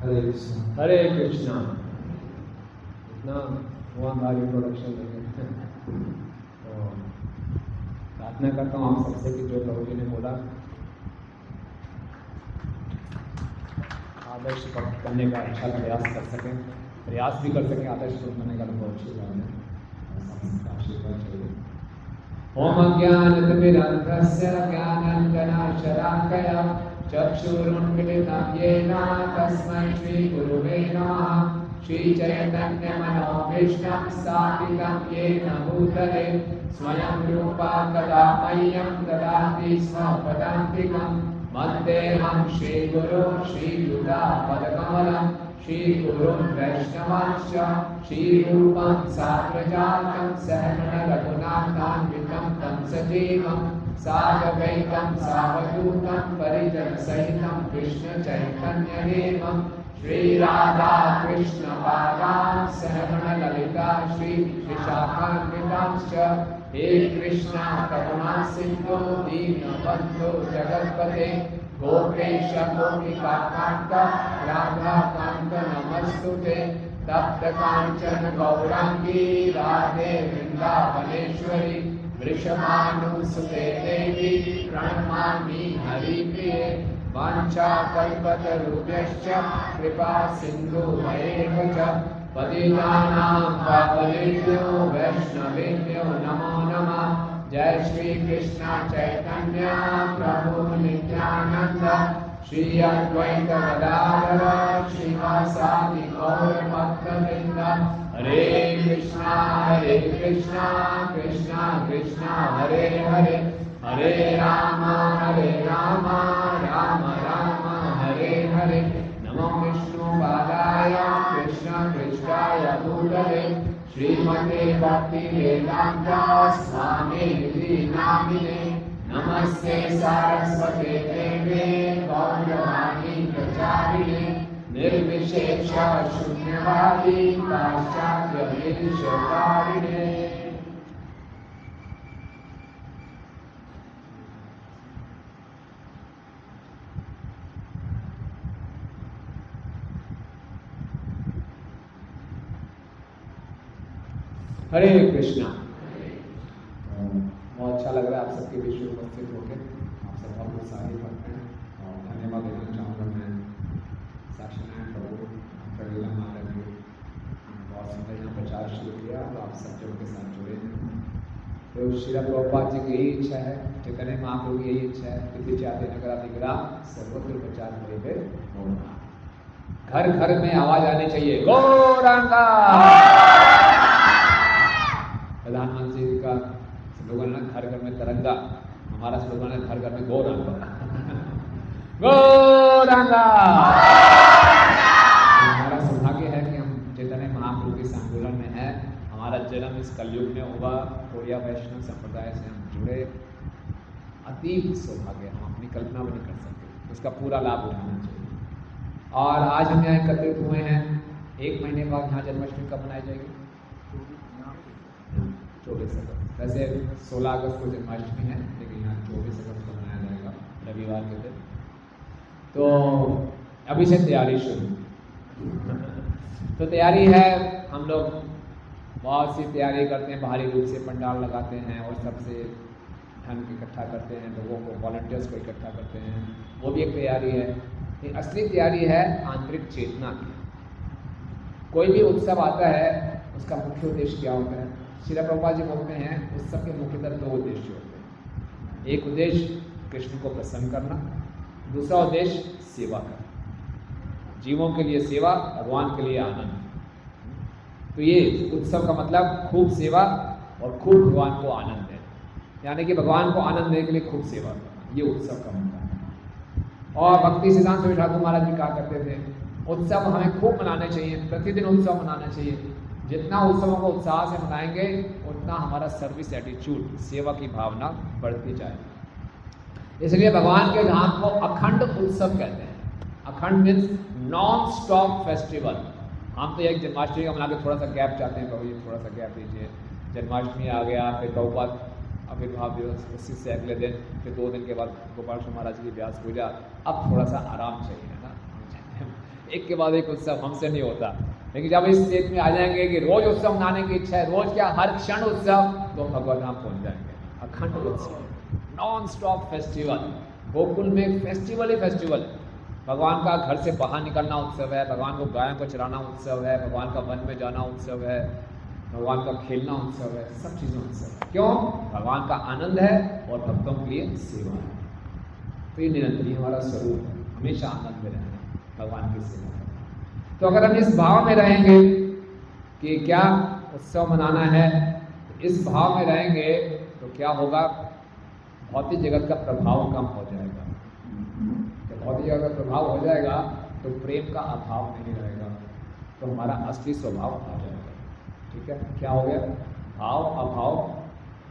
हरे कृष्ण। हरे कृष्णा। इतना हुआधारी प्रोडक्शन देंगे तो प्रार्थना करता हूँ आप सबसे कि जो प्रभु जी ने बोला आदर्श बनने का अच्छा प्रयास कर सकें, प्रयास भी कर सकें, आदर्श बनने का बहुत अच्छी बात है। आशीर्वाद चाहिए। ओम अज्ञानतिमिरन्धस्य ज्ञानाञ्जनशलाकया चक्षुरुन्मिलितं येन तस्मै श्रीगुरुवे नमः। श्रीचैतन्यमनोभीष्टं स्थापितं येन भूतले स्वयं रूपा कदा मह्यं ददाति स्वपदान्तिकं। वन्देऽहं श्रीगुरुं श्रीयुतापदकमलं श्रीगुरुं वैष्णवांश्च श्रीरूपं साग्रजातं सहगणरघुनाथान्वितं तं सजीवं साधवैकं सावधूतं परिजनसहितं कृष्णचैतन्यदेवं श्रीराधा कृष्णपादां सहगणललिता श्रीविशाखान्वितांश्च। हे कृष्णा करुणा सिन्धो दीनबन्धो जगत्पते गोपेश गोपिकान्त राधाकान्त नमस्तुते। तप्त कांचन गौरांगी राधे वृंदावनेश्वरी वृषभानुसुते देवी प्रणमामि हरिप्रिये। वाञ्छाकल्पतरुभ्यश्च कृपा सिन्धुभ्यैव च पतितानां पावनेभ्यो वैष्णवेभ्यो नमो नमः। जय श्री कृष्ण चैतन्य प्रभु नित्यानंद श्री अद्वैत गदाधर श्रीवासादि गौर भक्तवृंद। हरे कृष्णा कृष्णा कृष्णा हरे हरे, हरे राम राम राम हरे हरे। नमो विष्णुपादाय कृष्ण पृष्ठाय भूतले श्रीमते भक्ति वेदांत स्वामी नामिने। नमस्ते सारस्वते देवे गौरवाणी प्रचारिणे निर्विशेष शून्यवादी पाश्चात्य देशकारिणे। हरे कृष्णा। बहुत अच्छा लग रहा है आप सबके बीच में उपस्थित होकर। आप सब बहुत उत्साहित करते हैं और धन्यवाद देना चाहूँगा मैं साक्षीनारायण प्रभु प्रवीला महाराज जी। बहुत सुंदर यहाँ प्रचार शुरू किया और आप सब जन के साथ जुड़े हैं। तो श्री प्रभुपाद जी की यही इच्छा है, चैतन्य महाप्रभु की यही इच्छा है, पृथ्वी चाहते नगराधिग्राम सर्वत्र प्रचार करे गौरंगा। घर घर में आवाज आनी चाहिए गौरंगा। प्रधानमंत्री जी का स्लोगन है घर घर में तिरंगा, हमारा स्लोगन है घर घर में गौरंगा। गौरंगा। हमारा सौभाग्य है कि हम चैतन्य महाप्रभु के संकुलन में है। हमारा जन्म इस कलयुग में हुआ, कोरिया वैष्णव संप्रदाय से हम जुड़े। अतीत सौभाग्य, हम अपनी कल्पना भी नहीं कर सकते, उसका पूरा लाभ उठाना चाहिए। और आज हम यहाँ एकत्रित हुए हैं। 1 महीने बाद यहाँ जन्माष्टमी कब मनाई जाएगी? 24 अगस्त। वैसे 16 अगस्त को जन्माष्टमी है, लेकिन यहाँ 24 अगस्त को मनाया जाएगा रविवार के दिन। तो अभी से तैयारी शुरू। तो तैयारी है, हम लोग बहुत सी तैयारी करते हैं, बाहरी रूप से पंडाल लगाते हैं और सबसे धन इकट्ठा करते हैं, लोगों को वॉलंटियर्स को इकट्ठा करते हैं, वो भी एक तैयारी है। लेकिन असली तैयारी है आंतरिक चेतना की। कोई भी उत्सव आता है उसका मुख्य उद्देश्य क्या होता है? श्रील प्रभुपाद जी बोलते हैं उत्सव के मुख्यतः 2 उद्देश्य होते हैं। एक उद्देश्य कृष्ण को प्रसन्न करना, दूसरा उद्देश्य सेवा करना। जीवों के लिए सेवा, भगवान के लिए आनंद। तो ये उत्सव का मतलब खूब सेवा और खूब भगवान को आनंद देना, यानी कि भगवान को आनंद देने के लिए खूब सेवा करना, ये उत्सव का मतलब है। और भक्ति सिद्धांत स्वामी ठाकुर महाराज जी कहा करते थे उत्सव हमें खूब मनाने चाहिए, प्रतिदिन उत्सव मनाना चाहिए। जितना उत्सवों को उत्साह से मनाएंगे उतना हमारा सर्विस एटीट्यूड, सेवा की भावना बढ़ती जाएगी। इसलिए भगवान के धाम को अखंड उत्सव कहते हैं। अखंड मीन्स नॉन स्टॉप फेस्टिवल। हम तो एक जन्माष्टमी का मना के थोड़ा सा गैप चाहते हैं, प्रभु जी थोड़ा सा गैप दीजिए। जन्माष्टमी आ गया, फिर प्रभुपाद आविर्भाव दिवस, उसी से अगले दिन, फिर 2 दिन के बाद गोपाल कृष्ण महाराज की व्यास पूजा। अब थोड़ा सा आराम चाहिए ना, एक के बाद एक उत्सव हमसे नहीं होता। लेकिन जब इस स्टेज में आ जाएंगे कि रोज उत्सव मनाने की इच्छा है, रोज क्या हर क्षण उत्सव, तो भगवान धाम पहुंच जाएंगे। अखंड उत्सव, नॉन स्टॉप फेस्टिवल, गोकुल में फेस्टिवल ही फेस्टिवल। भगवान का घर से बाहर निकलना उत्सव है, भगवान को गायों को चराना उत्सव है, भगवान का वन में जाना उत्सव है, भगवान का खेलना उत्सव है, सब चीज़ें उत्सव है। क्यों? भगवान का आनंद है और भक्तों के लिए सेवा है। तो ये निरंतर हमारा स्वरूप है, हमेशा आनंद में रहना, भगवान की सेवा करना। तो अगर हम इस भाव में रहेंगे कि क्या उत्सव मनाना है, इस भाव में रहेंगे तो क्या होगा, भौतिक जगत का प्रभाव कम हो जाएगा। जब भौतिक जगत का प्रभाव हो जाएगा तो प्रेम का अभाव नहीं रहेगा, तो हमारा असली स्वभाव आ जाएगा। ठीक है, क्या हो गया? भाव अभाव,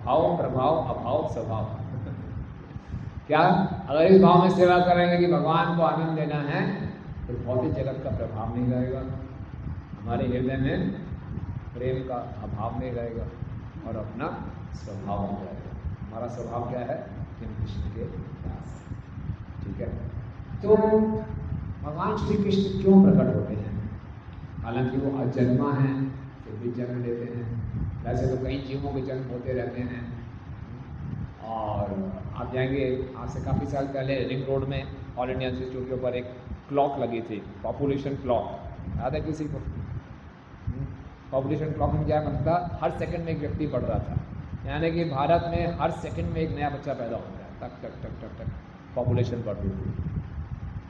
भाव प्रभाव अभाव स्वभाव। क्या? अगर इस भाव में सेवा करेंगे कि भगवान को आनंद देना है, तो भौतिक जगत का प्रभाव नहीं रहेगा, हमारे हृदय में प्रेम का अभाव नहीं रहेगा और अपना स्वभाव हो जाएगा। हमारा स्वभाव क्या है? कि हम कृष्ण के दास हैं। ठीक है, तो भगवान श्री कृष्ण क्यों प्रकट होते हैं? हालांकि वो अजन्मा हैं, फिर भी जन्म लेते हैं। वैसे तो कई जीवों के जन्म होते रहते हैं। और आप जाएंगे, आज से काफ़ी साल पहले रिंग रोड में ऑल इंडिया इंस्टीट्यूट के ऊपर एक क्लॉक लगी थी, पॉपुलेशन क्लॉक। याद है किसी को? पॉपुलेशन क्लॉक में क्या मतलब? हर सेकंड में एक व्यक्ति बढ़ रहा था, यानी कि भारत में हर सेकंड में एक नया बच्चा पैदा होता है, टक टक टक टक टक पॉपुलेशन बढ़ रही थी।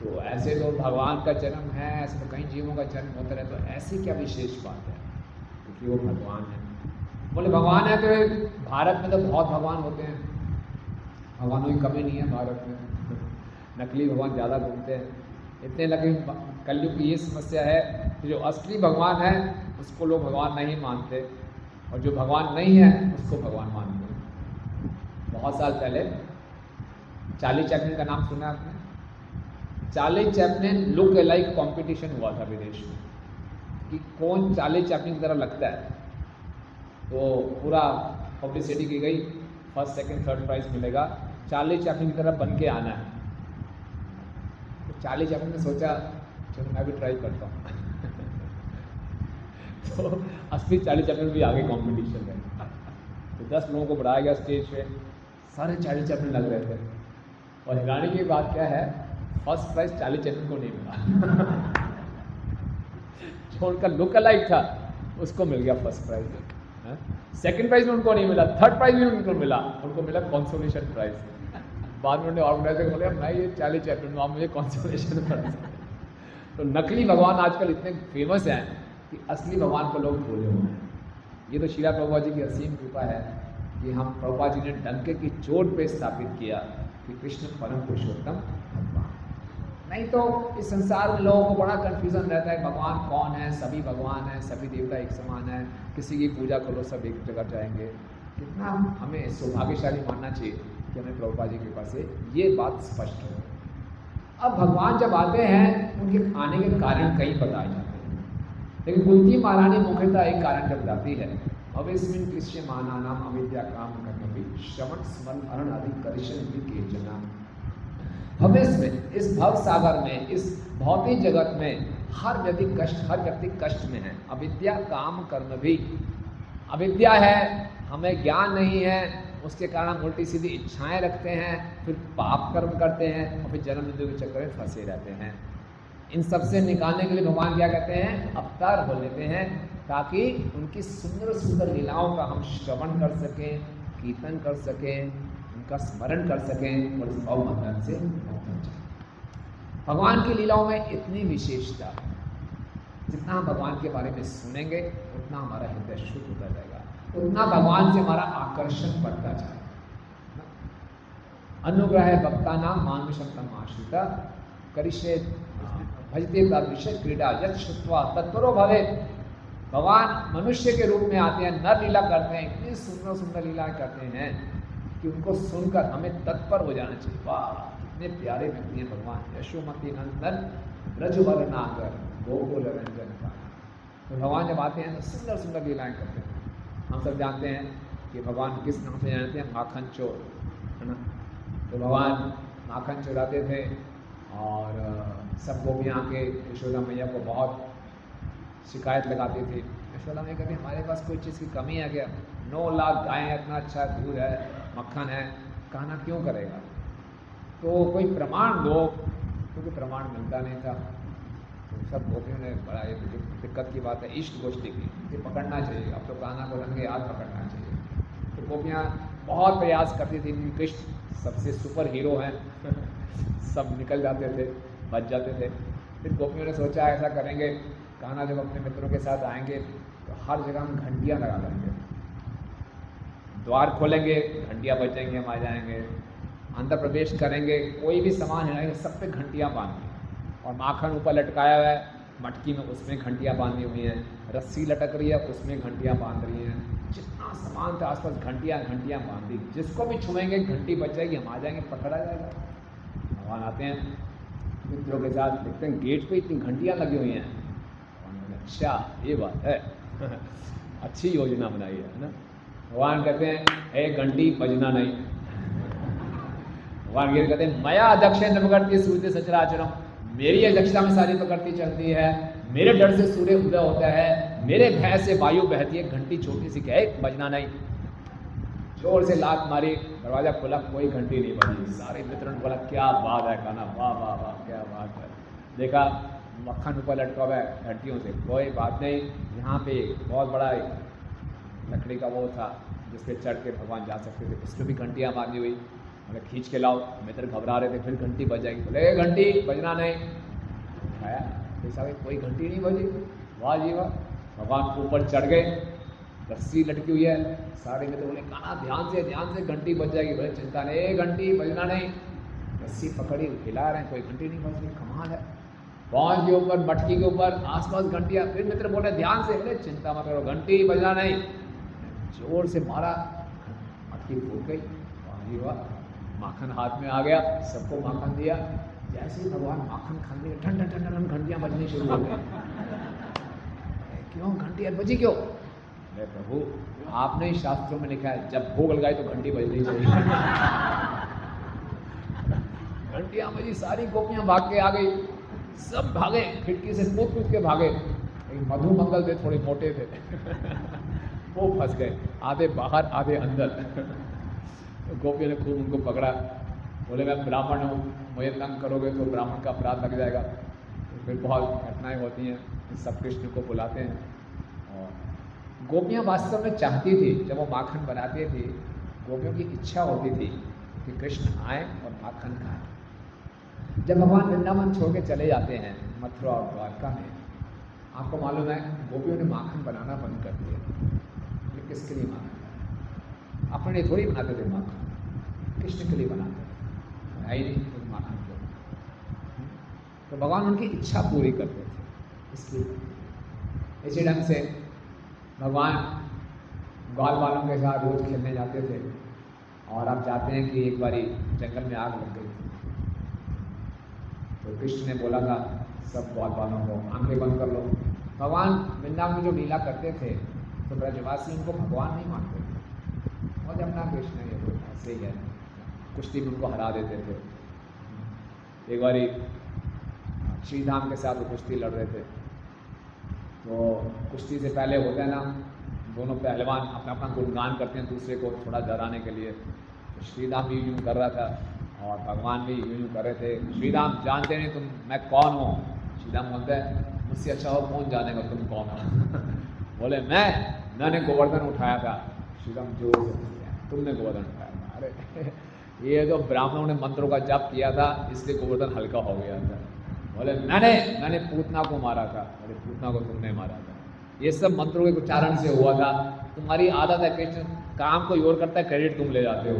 तो ऐसे तो भगवान का जन्म है, ऐसे तो कई जीवों का जन्म होता है, तो ऐसी क्या विशेष बात है? क्योंकि वो भगवान है। बोले भगवान है तो भारत में तो बहुत भगवान होते हैं, भगवानों की कमी नहीं है भारत में। नकली भगवान ज़्यादा घूमते हैं, इतने लगे। कलयुग की ये समस्या है कि जो असली भगवान है उसको लोग भगवान नहीं मानते, और जो भगवान नहीं है उसको भगवान मानते हैं। बहुत साल पहले चार्ली चैपलिन का नाम सुना आपने? Charlie Chaplin look alike competition हुआ था विदेश में कि कौन चार्ली चैपलिन की तरह लगता है। तो पूरा पब्लिसिटी की गई, फर्स्ट सेकंड थर्ड प्राइज मिलेगा, चार्ली चैपलिन की तरह बन के आना है। तो चार्ली चैपलिन ने सोचा चलो मैं भी ट्राई करता हूँ। तो असली चार्ली चैपलिन भी आगे कंपटीशन में, तो 10 लोगों को बुलाया गया स्टेज पे, सारे चार्ली चैपलिन लग रहे थे। और हैरानी की बात क्या है, फर्स्ट प्राइज चार्ली चैपलिन को नहीं मिला। जो उनका लुक अलाइक था उसको मिल गया फर्स्ट प्राइज। सेकंड प्राइज में उनको नहीं मिला, थर्ड प्राइज में उनको मिला, कंसोलेशन प्राइज। बाद में उन्होंने ऑर्गेनाइजर को बोला मैं ये चार्ली चैपलिन, आप मुझे कंसोलेशन प्राइज। तो नकली भगवान आजकल इतने फेमस हैं कि असली भगवान को लोग भूले हुए हैं। ये तो श्रीला प्रभुपाद जी की असीम कृपा है कि हम प्रभुपाद जी ने डंके की चोट पे स्थापित किया कि कृष्ण परम पुरुषोत्तम भगवान। नहीं तो इस संसार में लोगों को बड़ा कन्फ्यूजन रहता है, भगवान कौन है? सभी भगवान हैं, सभी देवता एक समान है, किसी की पूजा करो सब एक जगह जाएंगे। कितना हमें सौभाग्यशाली मानना चाहिए कि हमें प्रभुपाद जी की कृपा से ये बात स्पष्ट हो। अब भगवान जब आते हैं उनके आने के कारण कई बताए जाते हैं, लेकिन कुंती महारानी मुख्यतः एक कारण जब बताती है, भविष्यमिन कृष्ण मानानाम अविद्या काम कर्मभि श्रवण स्मरण अरण आदि करिष्यन्ति केचन। भविष्य में, इस भव सागर में, इस भौतिक जगत में हर व्यक्ति कष्ट में है। अविद्या काम कर्म भी, अविद्या है, हमें ज्ञान नहीं है, उसके कारण हम उल्टी सीधी इच्छाएं रखते हैं, फिर पाप कर्म करते हैं और फिर जन्म मृत्यु के चक्कर में फंसे रहते हैं। इन सब से निकालने के लिए भगवान क्या कहते हैं? अवतार हो लेते हैं, ताकि उनकी सुंदर सुंदर लीलाओं का हम श्रवण कर सकें, कीर्तन कर सकें, उनका स्मरण कर सकें और इस भव बंधन से मुक्त हो जाएं। भगवान की लीलाओं में इतनी विशेषता, जितना हम भगवान के बारे में सुनेंगे उतना हमारा हृदय शुद्ध होता जाएगा, उतना भगवान से हमारा आकर्षण बढ़ता जाएगा। अनुग्रह भक्ता नाम मानुषम तम आश्रिता करिष्ये भजते तादृश क्रीडा यत् श्रुत्वा तत्परो भवेत्। भगवान मनुष्य के रूप में आते हैं, नर लीला करते हैं, इतनी सुंदर सुंदर लीला करते हैं कि उनको सुनकर हमें तत्पर हो जाना चाहिए। वाह कितने प्यारे व्यक्ति हैं भगवान। यशोमती नंदन ब्रजवर नागर गोकुल रंजन का। तो भगवान जब आते हैं तो सुंदर सुंदर लीलाएं करते हैं। हम सब जानते हैं कि भगवान किस नाम से जानते हैं? माखन चोर, है ना। तो भगवान माखन चुराते थे और सब गोपियाँ आके यशोदा मैया को बहुत शिकायत लगाती थी। यशोदा मैया कहती हमारे पास कोई चीज़ की कमी है क्या? 9 लाख गायें, इतना अच्छा दूध है, मक्खन है, कहना क्यों करेगा? तो कोई प्रमाण दो, क्योंकि प्रमाण मिलता नहीं था। तो सब गोपियों ने बड़ा ये दिक्कत की बात है, इष्ट गोष्ठी की, ये पकड़ना चाहिए, अब तो कान्हा को रंगे हाथ पकड़ना चाहिए। तो गोपियाँ बहुत प्रयास करती थी, कृष्ण सबसे सुपर हीरो हैं सब निकल जाते थे, बच जाते थे। फिर गोपियों ने सोचा ऐसा करेंगे, कान्हा जब अपने मित्रों के साथ आएंगे तो हर जगह हम घंटियाँ लगा देंगे, द्वार खोलेंगे, घंटियाँ बजेंगे, हम आ जाएंगे, अंदर प्रवेश करेंगे, कोई भी सामान है सब पे घंटियाँ बांधी, और माखन ऊपर लटकाया हुआ है मटकी में, उसमें घंटियाँ बांधी हुई हैं, रस्सी लटक रही है उसमें घंटियाँ बांध रही हैं, जितना सामान था आसपास घंटियाँ घंटियाँ बांधी, जिसको भी छुएंगे घंटी बच जाएगी, हम आ जाएंगे, पकड़ा जाएगा। भगवान आते हैं मित्रों के साथ, देखते हैं गेट पे इतनी घंटियाँ लगी हुई हैं। अच्छा ये बात है अच्छी योजना बनाई है ना। भगवान कहते हैं एक घंटी बजना नहीं। भगवान ये कहते हैं मया अध्यक्षेन्द्र पकड़ती सूर्य सचराचरम, मेरी अध्यक्षता में सारी प्रकृति चलती है, मेरे डर से सूर्य उदय होता है, मेरे भय से वायु बहती है, घंटी छोटी सी क्या है, बजना नहीं। जोर से लात मारी, दरवाजा खुला, कोई घंटी नहीं बजी। सारे मित्रों ने बोला क्या बात है कान्हा, वाह वाह वाह क्या बात है। देखा मक्खन ऊपर लटका हुआ है घंटियों से, कोई बात नहीं। यहाँ पे बहुत बड़ा लकड़ी का वो था जिस पे चढ़ के भगवान जा सकते थे, उसमें भी घंटियाँ बांधी हुई, मतलब खींच के लाओ। मित्र घबरा रहे थे, फिर घंटी बजाएगी, बोले घंटी बजना नहीं। आया ऐसा कोई घंटी नहीं बजी, वाह जी वाह। भगवान ऊपर चढ़ गए, रस्सी लटकी हुई है, सारे मित्र बोले कान्हा ध्यान से घंटी बज जाएगी। बोले चिंता नहीं, घंटी बजना नहीं। रस्सी पकड़ी हिला रहे हैं, कोई घंटी नहीं बज रही, कमाल है। पहुँच के ऊपर मटकी के ऊपर आसपास घंटियाँ, फिर मित्र बोले ध्यान से, बोले चिंता मत करो घंटी बजना नहीं। जोर से मारा, मटकी फूट गई, वाह जी वाह। माखन हाथ में आ गया, सबको माखन दिया। जैसे ही भगवान माखन खाने लगे, ठंड ठंड ठंड घंटियाँ बजनी शुरू हो गई। क्यों घंटियाँ बजी क्यों? अरे प्रभु आपने ही शास्त्रों में लिखा है जब भोग लगाए तो घंटी बजनी चाहिए। घंटियाँ बजी, सारी गोपियाँ भाग के आ गई, सब भागे, खिड़की से कूद के भागे। मधु मंगल थे, थोड़े मोटे थे वो फंस गए, आधे बाहर आधे अंदर। तो गोपियों ने खूब उनको पकड़ा, बोले मैं ब्राह्मण हूँ, मुझे तंग करोगे तो ब्राह्मण का अपराध लग जाएगा। तो फिर बहुत घटनाएं होती हैं, सब कृष्ण को बुलाते हैं। और गोपियाँ वास्तव में चाहती थी, जब वो माखन बनाती थी, गोपियों की इच्छा होती थी कि कृष्ण आए और माखन खाएं। जब भगवान वृंदावन छोड़ के चले जाते हैं मथुरा और द्वारका में, आपको मालूम है गोपियों ने माखन बनाना बंद कर दिया। ये किसके लिए माखन? अपने लिए थोड़ी बनाते थे माखन, कृष्ण के लिए बनाते थे, है ही नहीं तो माखन क्यों? तो भगवान उनकी इच्छा पूरी करते थे, इसलिए इसी ढंग से भगवान ग्वाल वालों के साथ रोज खेलने जाते थे। और आप जाते हैं कि एक बारी जंगल में आग लग गई, तो कृष्ण ने बोला था सब ग्वाल वालों को आंखें बंद कर लो। भगवान वृंदावन में जो लीला करते थे तो ब्रजवासी उनको भगवान नहीं मानते थे, और जब ना कृष्ण ये तो ऐसे ही है, कुश्ती में उनको हरा देते थे। एक बारी श्रीधाम के साथ वो कुश्ती लड़ रहे थे, तो कुश्ती से पहले होता है ना, दोनों पहलवान अपना अपना गुणगान करते हैं दूसरे को थोड़ा डराने के लिए। तो श्रीधाम भी यूँ कर रहा था और भगवान भी यूँ कर रहे थे। श्रीराम जानते नहीं तुम मैं कौन हूँ? श्रीराम बोलते हैं मुझसे अच्छा हो कौन जानेगा तुम कौन हो? बोले मैंने गोवर्धन उठाया था। श्रीराम जोर से तुमने गोवर्धन उठाया था? अरे ये तो ब्राह्मणों ने मंत्रों का जप किया था इसलिए गोवर्धन हल्का हो गया था। बोले मैंने पूतना को मारा था। अरे पूतना को तुमने मारा था, ये सब मंत्रों के उच्चारण से हुआ था। तुम्हारी आदत है कृष्ण काम को योर करता है, क्रेडिट तुम ले जाते हो।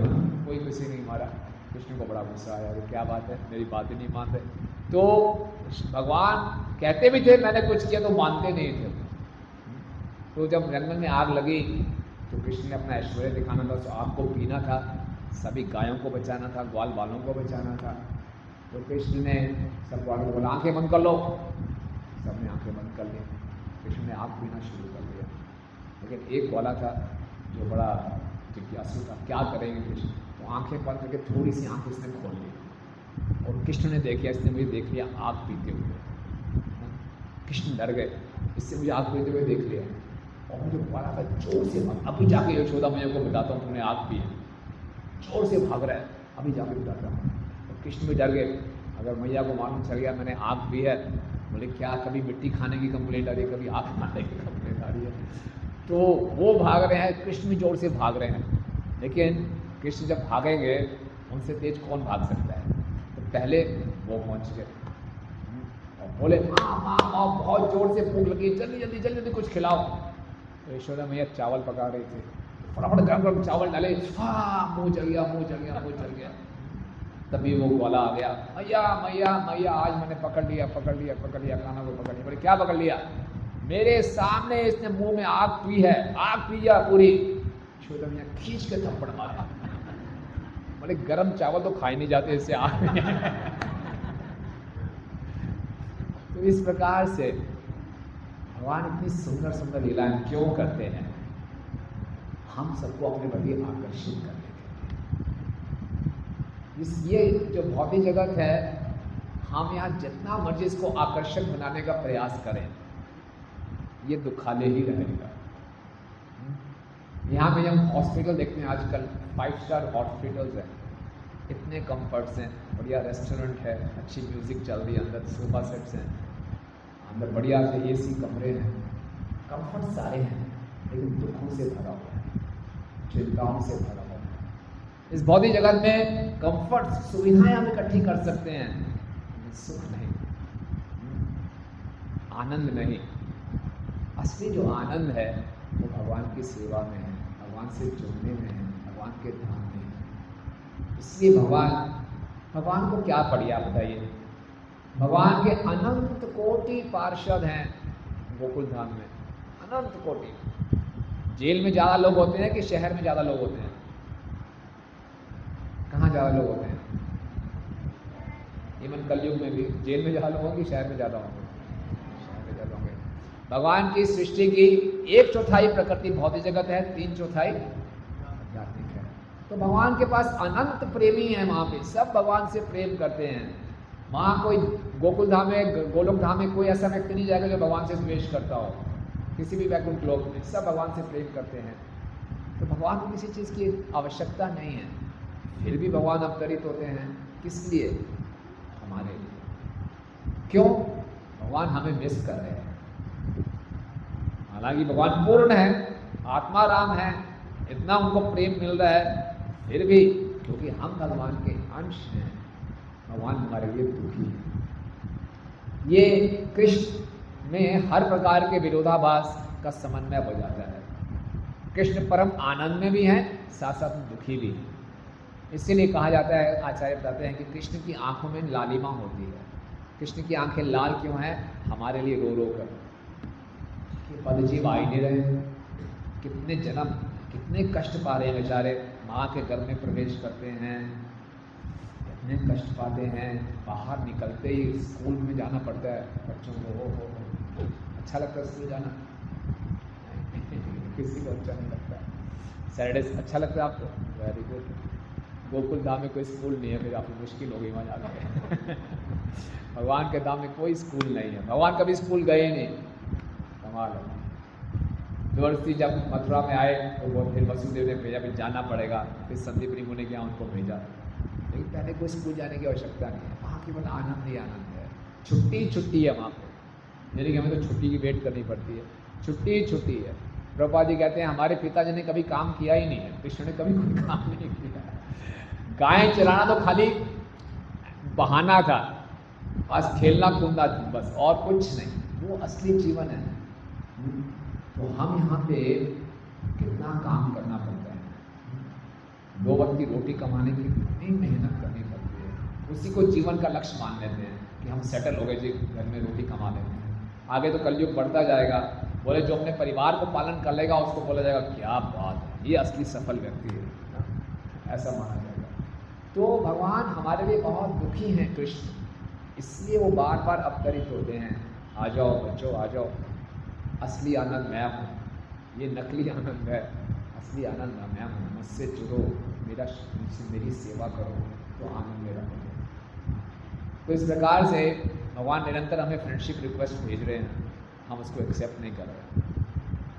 कोई किसी नहीं मारा। कृष्ण को बड़ा गुस्सा आया, क्या बात है मेरी बात ही नहीं मानते। तो भगवान कहते भी थे मैंने कुछ किया, तो मानते नहीं थे। तो जब जंगल में आग लगी तो कृष्ण ने अपना ऐश्वर्य दिखाना था, तो आग को पीना था, सभी गायों को बचाना था, ग्वाल बालों को बचाना था। तो कृष्ण ने सब ग्वालों को बोला आंखें बंद कर लो। सबने आंखें बंद कर ली। कृष्ण ने आग पीना शुरू कर दिया। लेकिन एक ग्वाला था जो बड़ा जिज्ञासु था, क्या करेंगे कृष्ण? तो आंखें बंद करके थोड़ी सी आंखें इसने खोल ली। और कृष्ण ने देखा, इसने मुझे देख लिया आग पीते हुए। कृष्ण डर गए, इससे मुझे आग पीते हुए देख लिया और मुझे बड़ा था जोर से, अभी जाके यशोदा मैया को बताता हूँ तुमने आग पी है। जोर से भाग रहा है, अभी जाके बताता हूँ। और कृष्ण भी डर गए, अगर मैया को मालूम चल गया मैंने आग पी है, बोले क्या कभी मिट्टी खाने की कंप्लेंट आ रही है, कभी आग खाने की कंप्लेंट आ रही है। तो वो भाग रहे हैं, कृष्ण भी जोर से भाग रहे हैं। लेकिन कृष्ण जब भागेंगे उनसे तेज कौन भाग सकता है, तो पहले वो पहुंच गए और बोले माँ माँ माँ, बहुत जोर से भूख लगी, जल्दी जल्दी जल्दी जल्दी कुछ खिलाओ। तो यशोदा मैया चावल पका रही थी, फटाफट गरम गरम चावल डाले, हाँ मुँह जल गया, मुँह जल गया, मुँह जल गया। तभी वो ग्वाला आ गया, मैया मैया मैया आज मैंने पकड़ लिया पकड़ लिया पकड़ लिया, खाना को पकड़ लिया। बोले क्या पकड़ लिया, मेरे सामने इसने मुंह में आग पी है, आग पी जा पूरी। यशोदा मैया खींच के थप्पड़ मारा। बोले गरम चावल तो खाए नहीं जाते इससे आग में। तो इस प्रकार से भगवान इतनी सुंदर सुंदर लीलाएं क्यों करते हैं, हम सबको अपने प्रति आकर्षित करने के लिए। ये जो भौतिक जगत है, हम यहाँ जितना मर्जी इसको आकर्षक बनाने का प्रयास करें, ये दुखालय ही रहेगा। यहाँ पे हम हॉस्पिटल देखते हैं आजकल, 5 स्टार हॉस्पिटल्स हैं, इतने कंफर्ट्स हैं, बढ़िया रेस्टोरेंट है, अच्छी म्यूजिक चल रही है, अंदर सोफा सेट्स हैं, अंदर बढ़िया से AC कमरे हैं, कंफर्ट सारे हैं, लेकिन दुखों से भरा हुआ है, चिंताओं से भरा हुआ है। इस भौतिक जगत में कंफर्ट सुविधाएं हम इकट्ठी कर सकते हैं, सुख नहीं, आनंद नहीं। असली जो आनंद है वो भगवान की सेवा में है, भगवान से जुड़ने में है, भगवान के धाम में है। इसलिए भगवान को क्या पड़िया बताइए, भगवान के अनंत कोटि पार्षद हैं गोकुल धाम में, अनंत कोटि। जेल में ज़्यादा लोग होते हैं कि शहर में ज़्यादा लोग होते हैं? कहाँ ज़्यादा लोग होते हैं? इवन कलयुग में भी जेल में ज़्यादा लोग होंगे, शहर में ज़्यादा होंगे? शहर में ज़्यादा होंगे। भगवान की सृष्टि की 1/4 प्रकृति भौतिक जगत है, 3/4 आध्यात्मिक है। तो भगवान के पास अनंत प्रेमी है, वहाँ पे सब भगवान से प्रेम करते हैं। वहाँ कोई गोकुल धाम में, गोलोक धाम में कोई ऐसा व्यक्ति नहीं जाएगा जो भगवान से द्वेष करता हो। किसी भी वैकुंठ लोक में सब भगवान से प्रेम करते हैं। तो भगवान को किसी चीज़ की आवश्यकता नहीं है, फिर भी भगवान अवतरित होते हैं। किस लिए? हमारे लिए। क्यों? भगवान हमें मिस कर रहे हैं। हालांकि भगवान पूर्ण है, आत्मा राम है, इतना उनको प्रेम मिल रहा है, फिर भी क्योंकि हम भगवान के अंश हैं, भगवान हमारे लिए दुखी है। ये कृष्ण में हर प्रकार के विरोधाभास का समन्वय हो जाता है। कृष्ण परम आनंद में भी हैं, साथ साथ में दुखी भी हैं। इसीलिए कहा जाता है, आचार्य बताते हैं कि कृष्ण की आंखों में लालिमा होती है। कृष्ण की आंखें लाल क्यों हैं? हमारे लिए रो रो कर कि पदजीव आ ही नहीं रहे, कितने जन्म, कितने कष्ट पा रहे हैं बेचारे, माँ के गर्भ में प्रवेश करते हैं, इतने कष्ट पाते हैं, बाहर निकलते ही स्कूल में जाना पड़ता है बच्चों को। हो अच्छा लगता है स्कूल जाना? किसी को अच्छा नहीं लगता। सैटरडे अच्छा लगता है आपको? Very good. गोकुल धाम में कोई स्कूल नहीं है, फिर आपको मुश्किल हो गई वहाँ जाकर। भगवान के धाम में कोई स्कूल नहीं है, भगवान कभी स्कूल गए नहीं। कमाल है। जबरदस्ती जब मथुरा में आए तो वो फिर वसुदेव ने भेजा, फिर जाना पड़ेगा, फिर संदीप रिमु ने क्या उनको भेजा। लेकिन पहले कोई स्कूल जाने की आवश्यकता नहीं है, वहाँ केवल आनंद ही आनंद है। छुट्टी छुट्टी है वहाँ पे, यानी कि हमें तो छुट्टी की वेट करनी पड़ती है, छुट्टी छुट्टी है। प्रभुपाद जी कहते हैं हमारे पिताजी ने कभी काम किया ही नहीं है, कृष्ण ने कभी कोई काम नहीं किया। गाय चराना तो खाली बहाना था, बस खेलना कूदना थी बस, और कुछ नहीं। वो असली जीवन है। तो हम यहाँ पे कितना काम करना पड़ता है, 2 वक्त की रोटी कमाने की कितनी मेहनत करनी पड़ती है। उसी को जीवन का लक्ष्य मान लेते हैं कि हम सेटल हो गए जी, घर में रोटी कमा लेते हैं। आगे तो कलयुग बढ़ता जाएगा, बोले जो अपने परिवार को पालन कर लेगा उसको बोला जाएगा क्या बात है, ये असली सफल व्यक्ति है, ऐसा माना जाएगा। तो भगवान हमारे लिए बहुत दुखी हैं कृष्ण, इसलिए वो बार बार अवतरित होते हैं। आ जाओ बच्चों आ जाओ, असली आनंद मैं हूँ, ये नकली आनंद है, असली आनंद मैं हूँ। मुझसे जुड़ो, मेरी सेवा करो तो आनंद मेरा हो। तो इस प्रकार से भगवान निरंतर हमें फ्रेंडशिप रिक्वेस्ट भेज रहे हैं, हम उसको एक्सेप्ट नहीं कर रहे।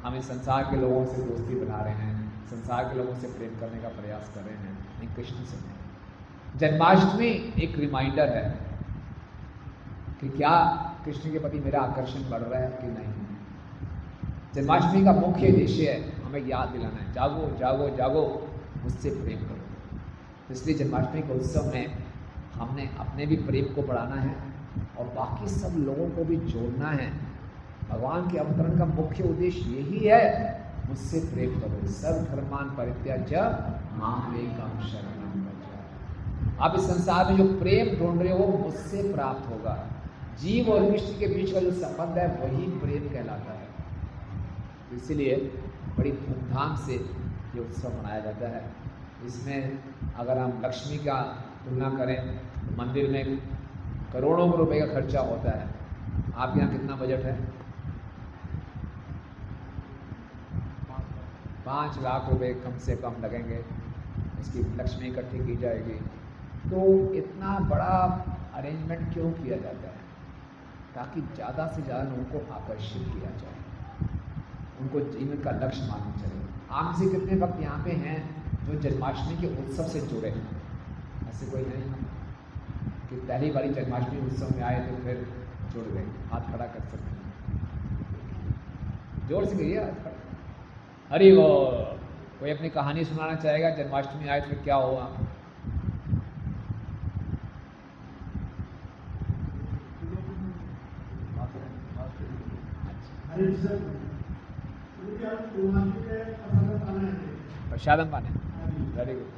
हम इस संसार के लोगों से दोस्ती बना रहे हैं, संसार के लोगों से प्रेम करने का प्रयास कर रहे हैं, लेकिन कृष्ण से नहीं। जन्माष्टमी एक रिमाइंडर है कि क्या कृष्ण के प्रति मेरा आकर्षण बढ़ रहा है कि नहीं। जन्माष्टमी का मुख्य उद्देश्य है हमें याद दिलाना है, जागो जागो जागो, मुझसे प्रेम करो। इसलिए जन्माष्टमी के उत्सव में हमने अपने भी प्रेम को बढ़ाना है और बाकी सब लोगों को भी जोड़ना है। भगवान के अवतरण का मुख्य उद्देश्य यही है, मुझसे प्रेम करो। सर्वधर्मान् परित्यज्य मामेकं शरणं व्रज। आप इस संसार में जो प्रेम ढूंढ रहे हो मुझसे प्राप्त होगा। जीव और कृष्ण के बीच का जो संबंध है वही प्रेम कहलाता है। तो इसीलिए बड़ी धूमधाम से ये उत्सव मनाया जाता है। इसमें अगर हम लक्ष्मी का तुलना करें तो मंदिर में करोड़ों रुपए का खर्चा होता है। आपके यहाँ कितना बजट है? 5 लाख रुपए कम से कम लगेंगे, इसकी लक्ष्मी इकट्ठी की जाएगी। तो इतना बड़ा अरेंजमेंट क्यों किया जाता है? ताकि ज़्यादा से ज़्यादा लोगों को आकर्षित किया जाए, उनको जीवन का लक्ष्य मालूम चले। आप से कितने वक्त यहाँ पे हैं जो जन्माष्टमी के उत्सव से जुड़े हैं? ऐसे कोई नहीं कि पहली बारी जन्माष्टमी उत्सव में आए तो फिर जुड़ गए। हाथ खड़ा कर सकते हैं, जोर से कहिए हाथ खड़ा। अरे वो कोई अपनी कहानी सुनाना चाहेगा? जन्माष्टमी आए तो फिर क्या हुआ? प्रसादम पाने, वेरी गुड।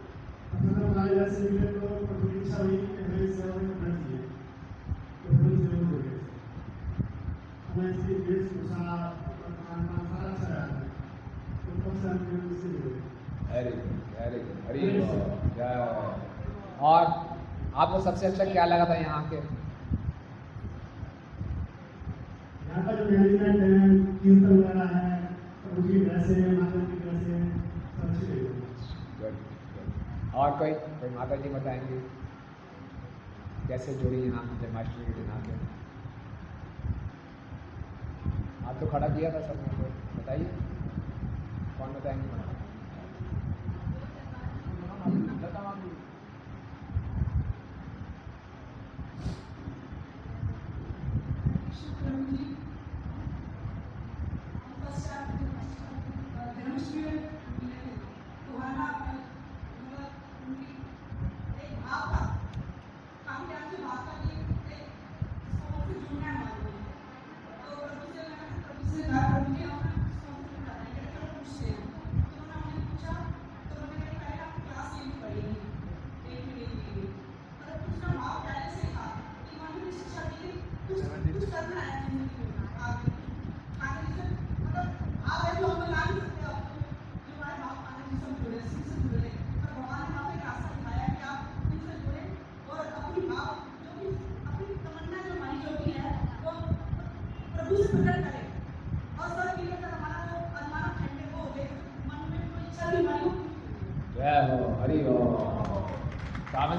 और आपको सबसे अच्छा क्या लगा था यहाँ के? यहाँ का जो मैनेजमेंट है, कीर्तन वगैरह है, उनकी ड्रेसें, माता की ड्रेसें सब अच्छी लगी। और कोई माता जी बताएंगे कैसे जुड़ी यहाँ जन्माष्टमी के दिन आके? आप तो खड़ा किया था सबने, तो बताइए कौन बताएंगे?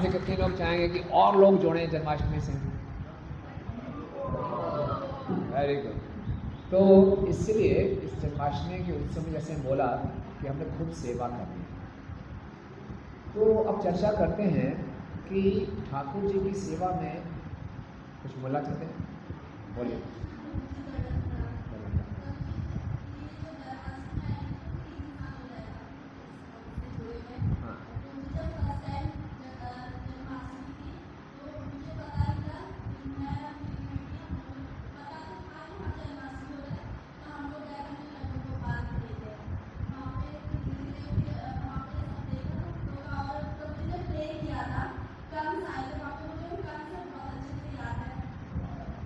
से कितने लोग चाहेंगे कि और लोग जुड़े जन्माष्टमी से? Very good. तो इसलिए इस जन्माष्टमी के उत्सव में जैसे बोला कि हमने खुद सेवा करनी है, तो अब चर्चा करते हैं कि ठाकुर जी की सेवा में कुछ बोलना चाहते हैं? बोलिए।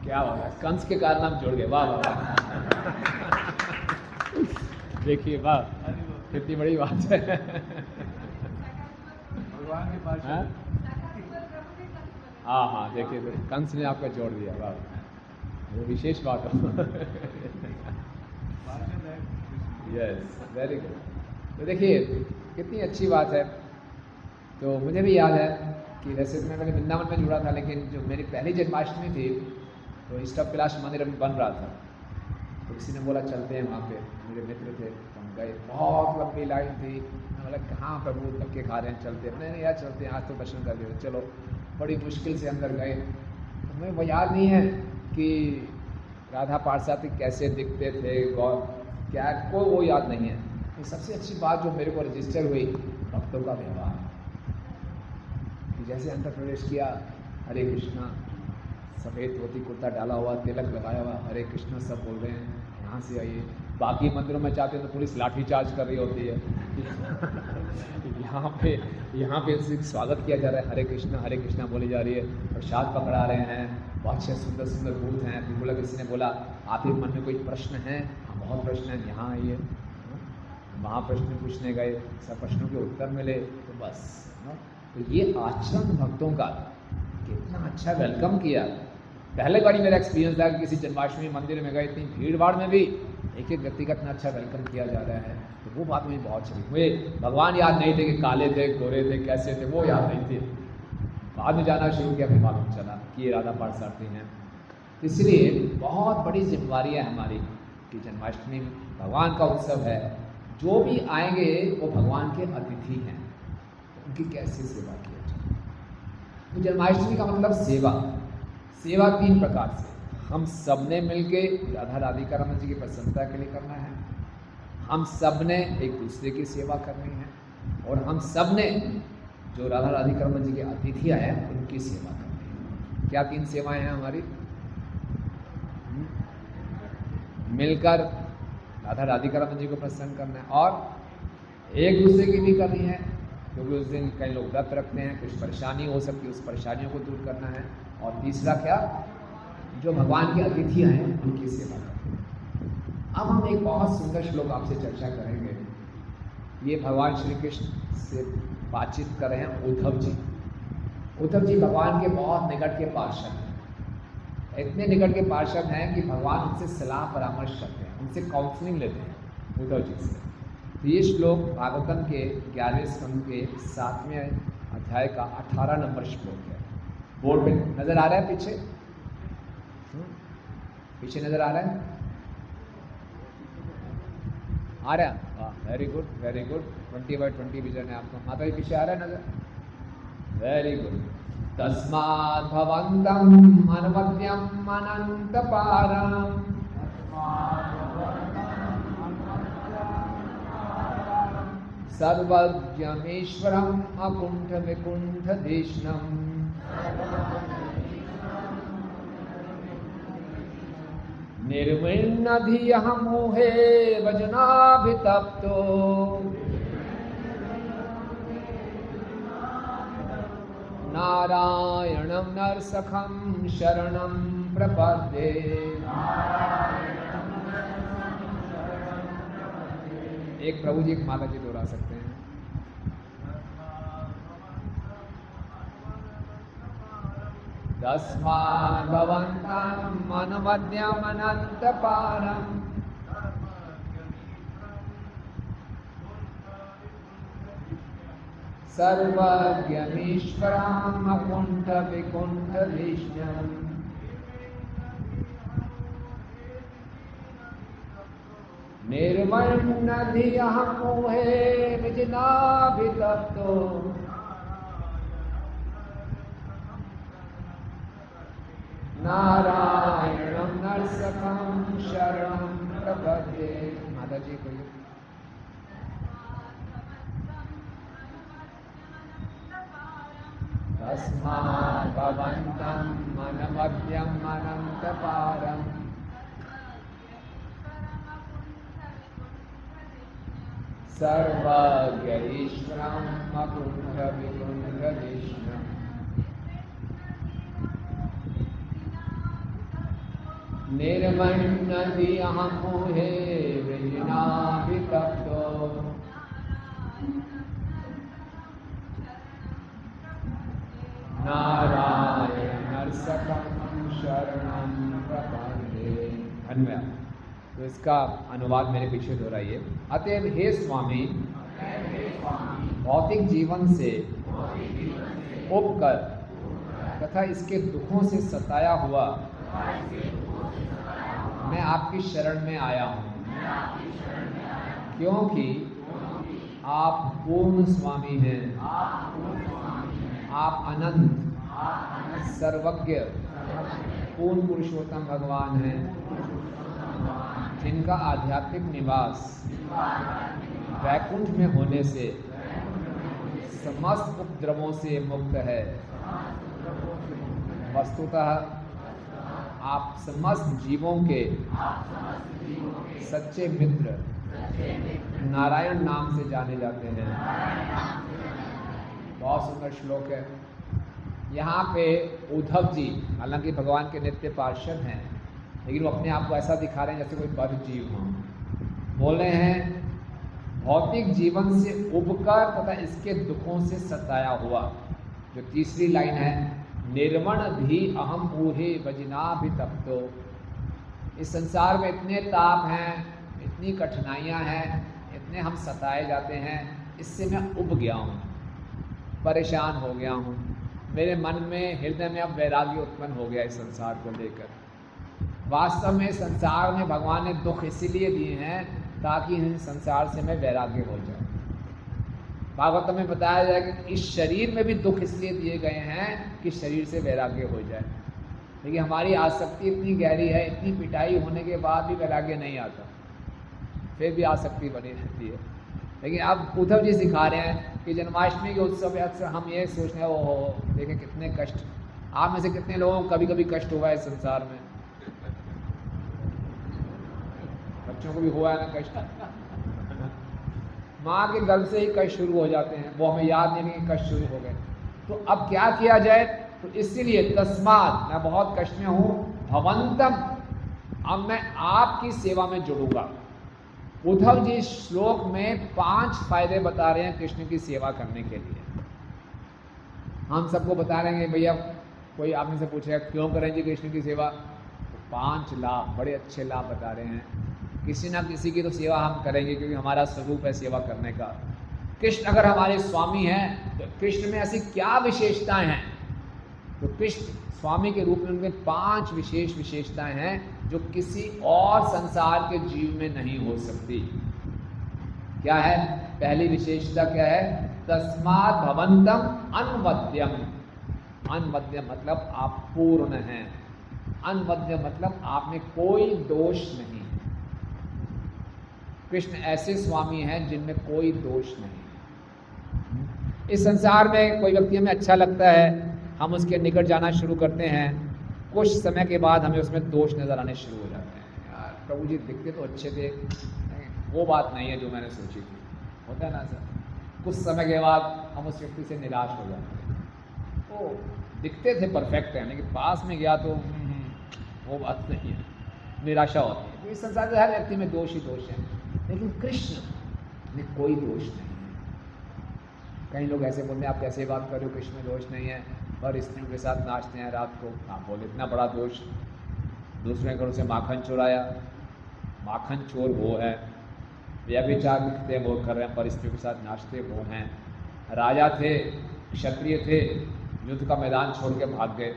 क्या होगा, कंस के कारण आप जुड़ गए। वाह वाह, देखिए वाह, कितनी बड़ी बात है। भगवान के पास हाँ हाँ, देखिए कंस ने आपका जोड़ दिया। वाह, वो विशेष बात है। Yes, very good. तो देखिए कितनी अच्छी बात है। तो मुझे भी याद है कि वैसे तो मैं पहले वृंदावन में जुड़ा था, लेकिन जो मेरी पहली जन्माष्टमी थी तो ईस्ट ऑफ कैलाश मंदिर अभी बन रहा था, तो किसी ने बोला चलते हैं वहाँ पे, मेरे मित्र थे तो हम गए। बहुत लंबी लाइन थी, मैं बोला कहाँ प्रभु धक्के खा रहे हैं, चलते हैं। नहीं यार चलते हैं, आज तो दर्शन कर लिए। चलो, बड़ी मुश्किल से अंदर गए। हमें वो याद नहीं है कि राधा पार्षद कैसे दिखते थे, गौर क्या, कोई वो याद नहीं है। तो सबसे अच्छी बात जो मेरे को रजिस्टर हुई, भक्तों का व्यवहार, कि जैसे अंदर प्रवेश किया, हरे कृष्णा, सफ़ेद धोती कुर्ता डाला हुआ, तिलक लगाया हुआ, हरे कृष्णा सब बोल रहे हैं, यहाँ से आइए। बाकी मंदिरों में जाते हैं तो पुलिस लाठी चार्ज कर रही होती है यहाँ पे स्वागत किया जा रहा है, हरे कृष्णा बोली जा रही है, प्रसाद पकड़ा रहे हैं, बहुत अच्छे सुंदर सुंदर बूथ हैं। फिर बोला, किसी ने बोला आपके मन में कोई प्रश्न है? हाँ बहुत प्रश्न है, यहाँ आइए। वहाँ प्रश्न पूछने गए, सब प्रश्नों के उत्तर मिले, तो बस। तो ये आचरण भक्तों का, कितना अच्छा वेलकम किया। पहले बार मेरा एक्सपीरियंस था कि किसी जन्माष्टमी मंदिर में गए, इतनी भीड़ भाड़ में भी एक एक व्यक्ति का इतना अच्छा वेलकम किया जा रहा है, तो वो बात मुझे बहुत चली। मुझे भगवान याद नहीं थे कि काले थे, गोरे थे, कैसे थे, वो याद नहीं थे। बाद में जाना शुरू किया, फिर मालूम चला कि ये राधा पार्षद हैं। इसलिए बहुत बड़ी जिम्मेवारी है हमारी कि जन्माष्टमी भगवान का उत्सव है, जो भी आएंगे वो भगवान के अतिथि हैं, उनकी कैसे सेवा की जाए। तो जन्माष्टमी का मतलब सेवा। सेवा 3 प्रकार से, हम सब ने मिलके राधा राधिका रमन जी की प्रसन्नता के लिए करना है, हम सब ने एक दूसरे की सेवा करनी है, और हम सब ने जो राधा राधिका रमन जी के अतिथि आए हैं उनकी सेवा करनी है। क्या 3 सेवाएं हैं हमारी? मिलकर राधा राधिका रमन जी को प्रसन्न करना है, और एक दूसरे की भी करनी है, क्योंकि उस दिन कई लोग व्रत रखते हैं, कुछ परेशानी हो सकती है, उस परेशानियों को दूर करना है। और तीसरा क्या, जो भगवान के अतिथि आए हैं उनकी सेवा करना है। अब हम एक बहुत सुंदर श्लोक आपसे चर्चा करेंगे। ये भगवान श्री कृष्ण से बातचीत कर रहे हैं उद्धव जी। उद्धव जी भगवान के बहुत निकट के पार्षद हैं, इतने निकट के पार्षद हैं कि भगवान उनसे सलाह परामर्श करते हैं, उनसे काउंसलिंग लेते हैं उद्धव जी से। तो ये श्लोक भागवतम के 11वें स्कंद के 7वें अध्याय का 18 नंबर श्लोक है। बोर्ड पे नजर आ रहा है, पीछे नजर आ रहा है, आ रहा है? हाँ, very good very good. 20/20 vision है आपको। माता जी पीछे आ रहा है नजर? Very good. तस्मात् भवन्तम् अनवद्यम् अनन्तपारम् सर्वज्ञमीश्वरम् अकुण्ठविकुण्ठधिष्णम् निर्विण्णधियः मोहे वजनाभितप्तो नारायणं नरसखं शरणं प्रपद्ये। एक प्रभु जी, एक माता जी दोहरा सकते हैं। तस्मात् भवन्तम् अनवद्यम् अनन्तपारम् सर्वज्ञमीश्वरम् अकुण्ठविकुण्ठधिष्णम् निर्विण्णधियः मोहे विजनाभितप्तो नारायणं नरसखं शरणं प्रपद्ये। माता जी को तस्मात् भवन्तम् अनवद्यम् अनन्तपारम् सर्वज्ञ ईश्वरम् अकुण्ठविकुण्ठधिष्णम् निर्विण्णधियः मोहे वृजनाभितप्तो नारायण नरसखं शरणं प्रपद्ये। धन्यवाद। तो इसका अनुवाद मेरे पीछे दोहराइए। अतएव हे स्वामी, भौतिक जीवन से उपकर तथा इसके दुखों से सताया हुआ मैं आपकी शरण में आया हूँ, क्योंकि आप पूर्ण स्वामी हैं, आप अनंत सर्वज्ञ पूर्ण पुरुषोत्तम भगवान हैं, जिनका आध्यात्मिक निवास वैकुंठ में होने से समस्त उपद्रवों से मुक्त है। वस्तुतः आप समस्त जीवों के सच्चे मित्र नारायण नाम से जाने जाते हैं। बहुत सुंदर श्लोक है। यहाँ पे उद्धव जी हालांकि भगवान के नित्य पार्षद हैं, लेकिन वो अपने आप को ऐसा दिखा रहे हैं जैसे कोई बद्ध जीव हो। बोल रहे हैं भौतिक जीवन से उबकर तथा इसके दुखों से सताया हुआ। जो तीसरी लाइन है, निर्मण भी अहम ऊहे वजना भी तप्तो। इस संसार में इतने ताप हैं, इतनी कठिनाइयाँ हैं, इतने हम सताए जाते हैं, इससे मैं उब गया हूँ, परेशान हो गया हूँ। मेरे मन में हृदय में अब वैराग्य उत्पन्न हो गया इस संसार को लेकर। वास्तव में संसार में भगवान ने दुख इसीलिए दिए हैं ताकि इन संसार से मैं वैराग्य हो जाऊँ। भागवत में बताया जाए कि इस शरीर में भी दुख इसलिए दिए गए हैं कि शरीर से वैराग्य हो जाए, लेकिन हमारी आसक्ति इतनी गहरी है, इतनी पिटाई होने के बाद भी वैराग्य नहीं आता, फिर भी आसक्ति बनी रहती है। लेकिन अब उद्धव जी सिखा रहे हैं कि जन्माष्टमी के उत्सव में अक्सर हम ये सोचते हैं ओहो देखें कितने कष्ट। आप में से कितने लोगों को कभी कभी कष्ट हुआ है इस संसार में? बच्चों को भी हुआ है ना कष्ट? माँ के गर्भ से ही कष्ट शुरू हो जाते हैं, वो हमें याद नहीं कि कष्ट शुरू हो गए। तो अब क्या किया जाए? तो इसीलिए तस्मात्, मैं बहुत कष्ट में हूँ, भवंतम, अब मैं आपकी सेवा में जुड़ूंगा। उद्धव जी श्लोक में 5 फायदे बता रहे हैं कृष्ण की सेवा करने के लिए। हम सबको बता रहे हैं भैया, कोई आप में से पूछेगा क्यों करें जी कृष्ण की सेवा, तो 5 लाभ, बड़े अच्छे लाभ बता रहे हैं। किसी ना किसी की तो सेवा हम करेंगे क्योंकि हमारा स्वरूप है सेवा करने का। कृष्ण अगर हमारे स्वामी हैं तो कृष्ण में ऐसी क्या विशेषताएं हैं? तो कृष्ण स्वामी के रूप में उनके 5 विशेष विशेषताएं हैं जो किसी और संसार के जीव में नहीं हो सकती। क्या है? पहली विशेषता क्या है? तस्मात् भवंतम अनवद्यम। अनवद्यम मतलब आप पूर्ण हैं। अनवद्यम मतलब आप में कोई दोष नहीं। कृष्ण ऐसे स्वामी हैं जिनमें कोई दोष नहीं। इस संसार में कोई व्यक्ति हमें अच्छा लगता है, हम उसके निकट जाना शुरू करते हैं, कुछ समय के बाद हमें उसमें दोष नजर आने शुरू हो जाते हैं। यार प्रभु जी दिखते तो अच्छे थे, वो बात नहीं है जो मैंने सोची थी। होता है ना सर? कुछ समय के बाद हम उस व्यक्ति से निराश हो जाते हैं। वो दिखते थे परफेक्ट है, लेकिन पास में गया तो वो बात नहीं है, निराशा होती है। तो इस संसार के हर व्यक्ति में दोष ही दोष है, लेकिन कृष्ण में कोई दोष नहीं है। कई लोग ऐसे बोलते हैं आप कैसे बात कर रहे हो, कृष्ण में दोष नहीं है, और स्त्रियों के साथ नाचते हैं रात को। आप बोले इतना बड़ा दोष, दूसरे घरों से माखन चुराया, माखन चोर वो है। व्यभिचार लिखते वो कर रहे हैं, पर स्त्रियों के साथ नाचते वो हैं। राजा थे, क्षत्रिय थे, युद्ध का मैदान छोड़ के भाग गए,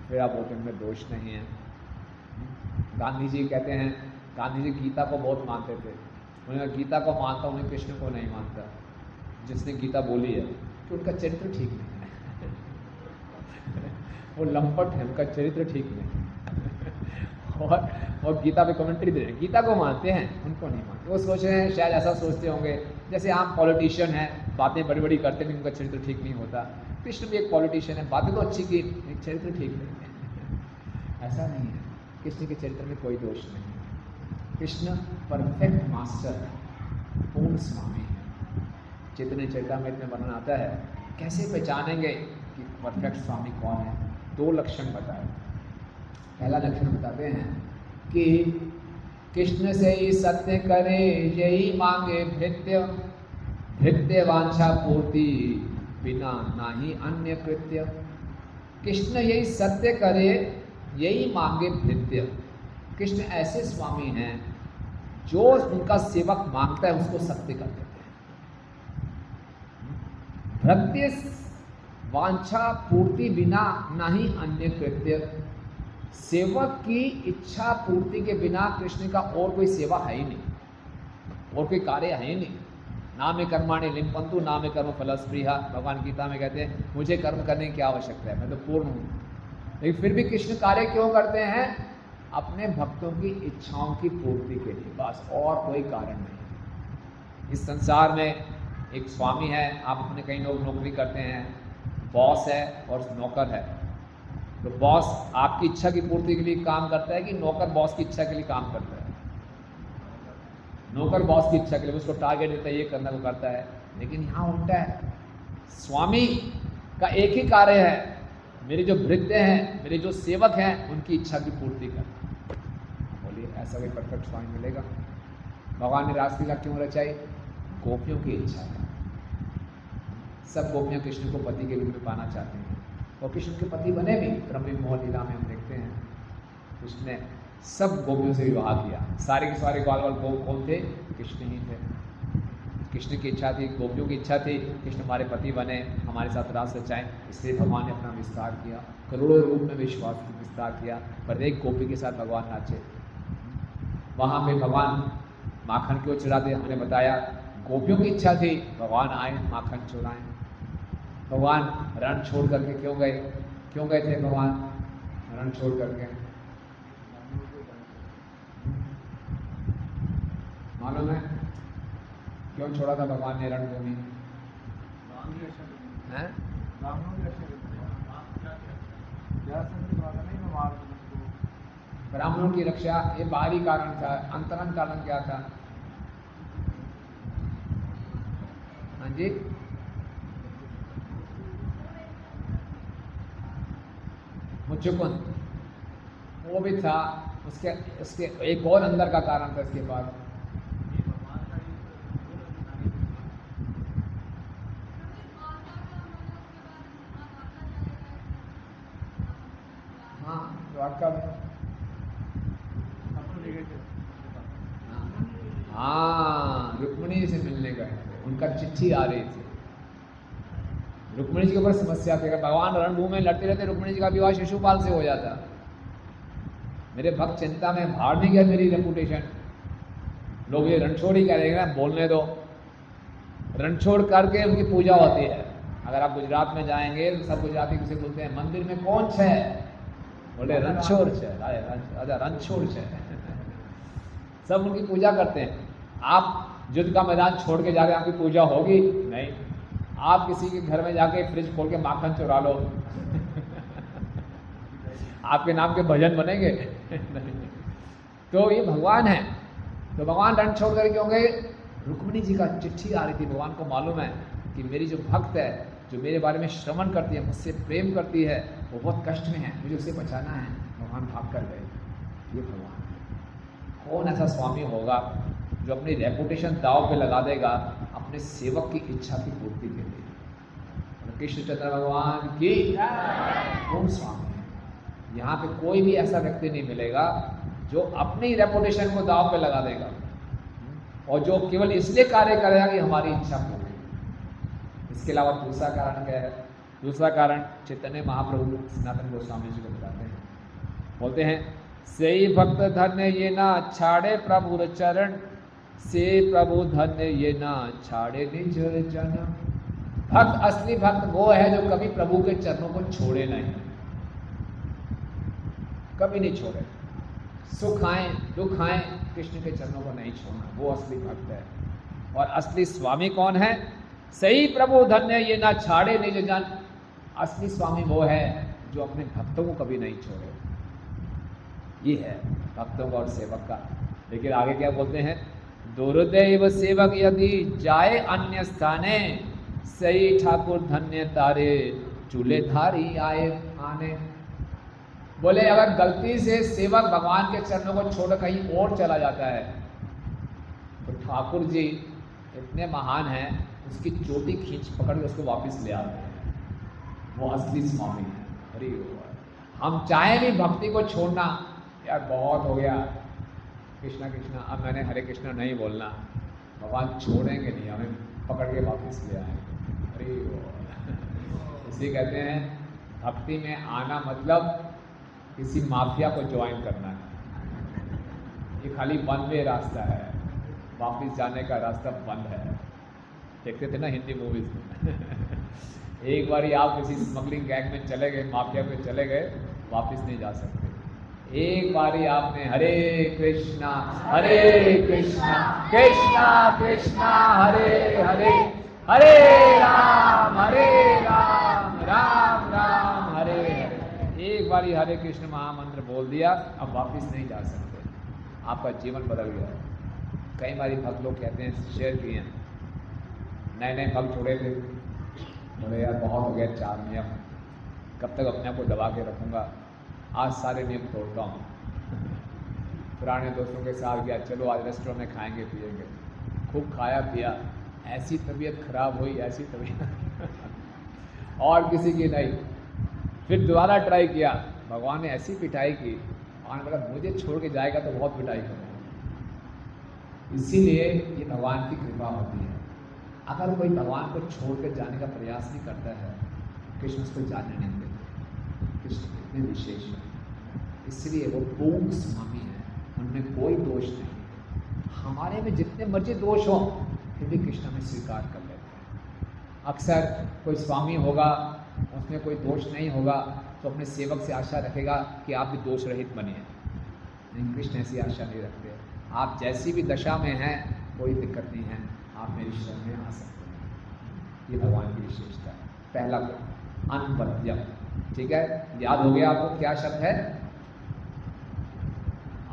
फिर आप बोलते उनमें दोष नहीं है। गांधी जी कहते हैं, गांधी जी गीता को बहुत मानते थे। उन्होंने गीता को मानता हूँ, कृष्ण को नहीं मानता। जिसने गीता बोली है कि उनका चरित्र ठीक नहीं है वो लंपट है, उनका चरित्र ठीक नहीं और गीता पे कमेंट्री दे रहे हैं। गीता को मानते हैं, उनको नहीं मानते। वो सोच रहे हैं, शायद ऐसा सोचते होंगे जैसे आम पॉलिटिशियन हैं, बातें बड़ी बड़ी करते हैं, उनका चरित्र ठीक नहीं होता। कृष्ण भी एक पॉलिटिशियन है, बातें तो अच्छी की, चरित्र ठीक नहीं है। ऐसा नहीं है, कृष्ण के चरित्र में कोई दोष नहीं है। कृष्ण परफेक्ट मास्टर है, पूर्ण स्वामी है। चैतन्य चरितामृत में वर्णन आता है, कैसे पहचानेंगे कि परफेक्ट स्वामी कौन है? 2 लक्षण बताए। पहला लक्षण बताते हैं कि कृष्ण से ही सत्य करे, यही मांगे भृत्य, भृत्य वांछा पूर्ति, बिना नाही अन्य कृत्य। कृष्ण यही सत्य करे, यही मांगे भृत्य। कृष्ण ऐसे स्वामी हैं जो उनका सेवक मांगता है उसको सत्य कर देते हैं। भृत्य वांछा पूर्ति बिना नहीं अन्य कृत्य, सेवक की इच्छा पूर्ति के बिना कृष्ण का और कोई सेवा है ही नहीं, और कोई कार्य है ही नहीं। नामे कर्माणि लिम्पन्तु नामे कर्म फलस्पृहा, भगवान गीता में कहते हैं मुझे कर्म करने की क्या आवश्यकता है, मैं तो पूर्ण हूँ। लेकिन फिर भी कृष्ण कार्य क्यों करते हैं? अपने भक्तों की इच्छाओं की पूर्ति के लिए, बस, और कोई कारण नहीं। इस संसार में एक स्वामी है, आप अपने कई लोग नौकरी करते हैं, बॉस है और नौकर है। तो बॉस आपकी इच्छा की पूर्ति के लिए काम करता है कि नौकर बॉस की इच्छा के लिए काम करता है? नौकर बॉस की इच्छा के लिए, उसको टारगेट देता है ये करना, वो करता है। लेकिन यहाँ उल्टा है, स्वामी का एक ही कार्य है, मेरे जो भृत्य हैं, मेरे जो सेवक हैं, उनकी इच्छा की पूर्ति करना। बोलिए ऐसा कोई परफेक्ट स्वामी मिलेगा? भगवान ने रासलीला क्यों रचाई? गोपियों की इच्छा है। सब गोपियाँ कृष्ण को पति के रूप में पाना चाहते हैं और कृष्ण के पति बने भी। ब्रह्म मोह लीला में हम देखते हैं कृष्ण ने सब गोपियों से विवाह किया। सारे के सारे ग्वाल कौन थे? कृष्ण ही थे। कृष्ण की इच्छा थी, गोपियों की इच्छा थी कृष्ण हमारे पति बने, हमारे साथ रास रचाएं। इसलिए भगवान ने अपना विस्तार किया, करोड़ों रूप में विश्वास विस्तार किया। प्रत्येक गोपी के साथ भगवान नाचे। वहाँ पे भगवान माखन क्यों चुराते? हमने बताया गोपियों की इच्छा थी, भगवान आए माखन चुराएं। भगवान रण छोड़ करके क्यों गए? क्यों गए थे भगवान रण छोड़ करके? मालूम है क्यों छोड़ा था भगवान ने रणभूमि? ब्राह्मणों की रक्षा, ये बाहरी कारण था। अंतरंग कारण क्या था? हाँ जी, मुचुकुंद, वो भी था। उसके एक और अंदर का कारण था इसके बाद। हाँ, द्वारका में, हाँ, रुक्मिणी जी से मिलने गए थे, उनका चिट्ठी आ रही थी। रुक्मिणी जी के ऊपर समस्या थी, भगवान रणभूमि में लड़ते रहते, रुक्मिणी जी का विवाह शिशुपाल से हो जाता। मेरे भक्त चिंता में भाड़ नहीं गया मेरी रेपुटेशन। लोग ये रणछोड़ ही करेंगे ना, बोलने दो। रणछोड़ करके उनकी पूजा होती है। अगर आप गुजरात में जाएंगे तो सब गुजराती किसे बोलते हैं? मंदिर में कौन छे? बोले रणछोड़ छे, राजा रणछोड़ छे। सब उनकी पूजा करते हैं। आप युद्ध का मैदान छोड़ के जाके आपकी पूजा होगी? नहीं। आप किसी के घर में जाके फ्रिज खोल के माखन चुरा लो, आपके नाम के भजन बनेंगे? नहीं। तो ये भगवान है। तो भगवान रण छोड़ कर क्यों गए? रुक्मिणी जी का चिट्ठी आ रही थी। भगवान को मालूम है कि मेरी जो भक्त है, जो मेरे बारे में श्रवण करती है, मुझसे प्रेम करती है, वो बहुत कष्ट में है, मुझे उसे बचाना है। भगवान भाग कर गए। ये भगवान है। कौन ऐसा स्वामी होगा जो अपनी रेपुटेशन दांव पे लगा देगा अपने सेवक की इच्छा की पूर्ति के लिए? कृष्णचंद्र भगवान की कौन स्वामी है? यहाँ पे कोई भी ऐसा व्यक्ति नहीं मिलेगा जो अपनी रेपुटेशन को दांव पे लगा देगा और जो केवल इसलिए कार्य करेगा कि हमारी इच्छा पूरी। इसके अलावा दूसरा कारण क्या है? दूसरा कारण चैतन्य महाप्रभु सनातन गोस्वामी जी को बताते हैं। बोलते हैं, से भक्त धन्य ये ना छाड़े प्रभु चरण, से प्रभु धन्य ये ना छाड़े निज जन। भक्त, असली भक्त वो है जो कभी प्रभु के चरणों को छोड़े नहीं, कभी नहीं छोड़े। सुख आए दुख आए, कृष्ण के चरणों को नहीं छोड़ना, वो असली भक्त है। और असली स्वामी कौन है? सही प्रभु धन्य ये ना छाड़े निज जन। असली स्वामी वो है जो अपने भक्तों को कभी नहीं छोड़े। ये है भक्तों का और सेवक का। लेकिन आगे क्या बोलते हैं? दुर्दैव सेवक यदि जाए अन्य स्थाने, सही ठाकुर धन्य तारे चूल्हे धारी आए आने। बोले अगर गलती से सेवक भगवान के चरणों को छोड़ कहीं और चला जाता है तो ठाकुर जी इतने महान हैं, उसकी चोटी खींच पकड़ के उसको वापस ले आते हैं। वो असली स्वामी है। अरे हम चाहे भी भक्ति को छोड़ना, यार बहुत हो गया कृष्णा कृष्णा, अब मैंने हरे कृष्णा नहीं बोलना, भगवान छोड़ेंगे नहीं, हमें पकड़ के वापस ले आएंगे। अरे इसे कहते हैं भक्ति में आना मतलब किसी माफिया को ज्वाइन करना है। ये खाली वन वे रास्ता है, वापस जाने का रास्ता बंद है। देखते थे ना हिंदी मूवीज में एक बार आप किसी स्मगलिंग गैंग में चले गए, माफिया में चले गए, वापस नहीं जा सकते। एक बारी आपने हरे कृष्णा कृष्णा कृष्णा हरे हरे, हरे राम राम राम हरे हरे, एक बारी हरे कृष्ण महामंत्र बोल दिया, अब वापस नहीं जा सकते, आपका जीवन बदल गया। कई बारी भक्त लोग कहते हैं, शेयर किए हैं, नए नए भक्त छोड़े थे, बोले यार बहुत हो गया 4 नियम, कब तक अपने आप को दबा के रखूँगा, आज सारे नियम तोड़ता हूँ। पुराने दोस्तों के साथ गया, चलो आज रेस्टोरेंट में खाएंगे पिएंगे, खूब खाया पिया, ऐसी तबीयत खराब हुई, ऐसी तबीयत और किसी की नहीं। फिर दोबारा ट्राई किया, भगवान ने ऐसी पिटाई की, भगवान बोला मुझे छोड़ के जाएगा तो बहुत पिटाई करूँगा। इसीलिए ये भगवान की कृपा होती है। अगर कोई भगवान को छोड़ कर जाने का प्रयास नहीं करता है, कृष्ण उसको जाने नहीं देते। कृष्ण कितने विशेष है, इसलिए वो पूर्ण स्वामी है, उनमें कोई दोष नहीं। हमारे में जितने मर्जी दोष हो फिर भी कृष्ण में स्वीकार कर लेते हैं। अक्सर कोई स्वामी होगा, उसमें कोई दोष नहीं होगा, तो अपने सेवक से आशा रखेगा कि आप भी दोष रहित बनिए। लेकिन कृष्ण ऐसी आशा नहीं रखते। आप जैसी भी दशा में हैं, कोई दिक्कत नहीं है, आप मेरी शरण में आ सकते हैं। ये भगवान की विशेषता है। पहला अनवद्यम, ठीक है, याद हो गया आपको क्या शब्द है?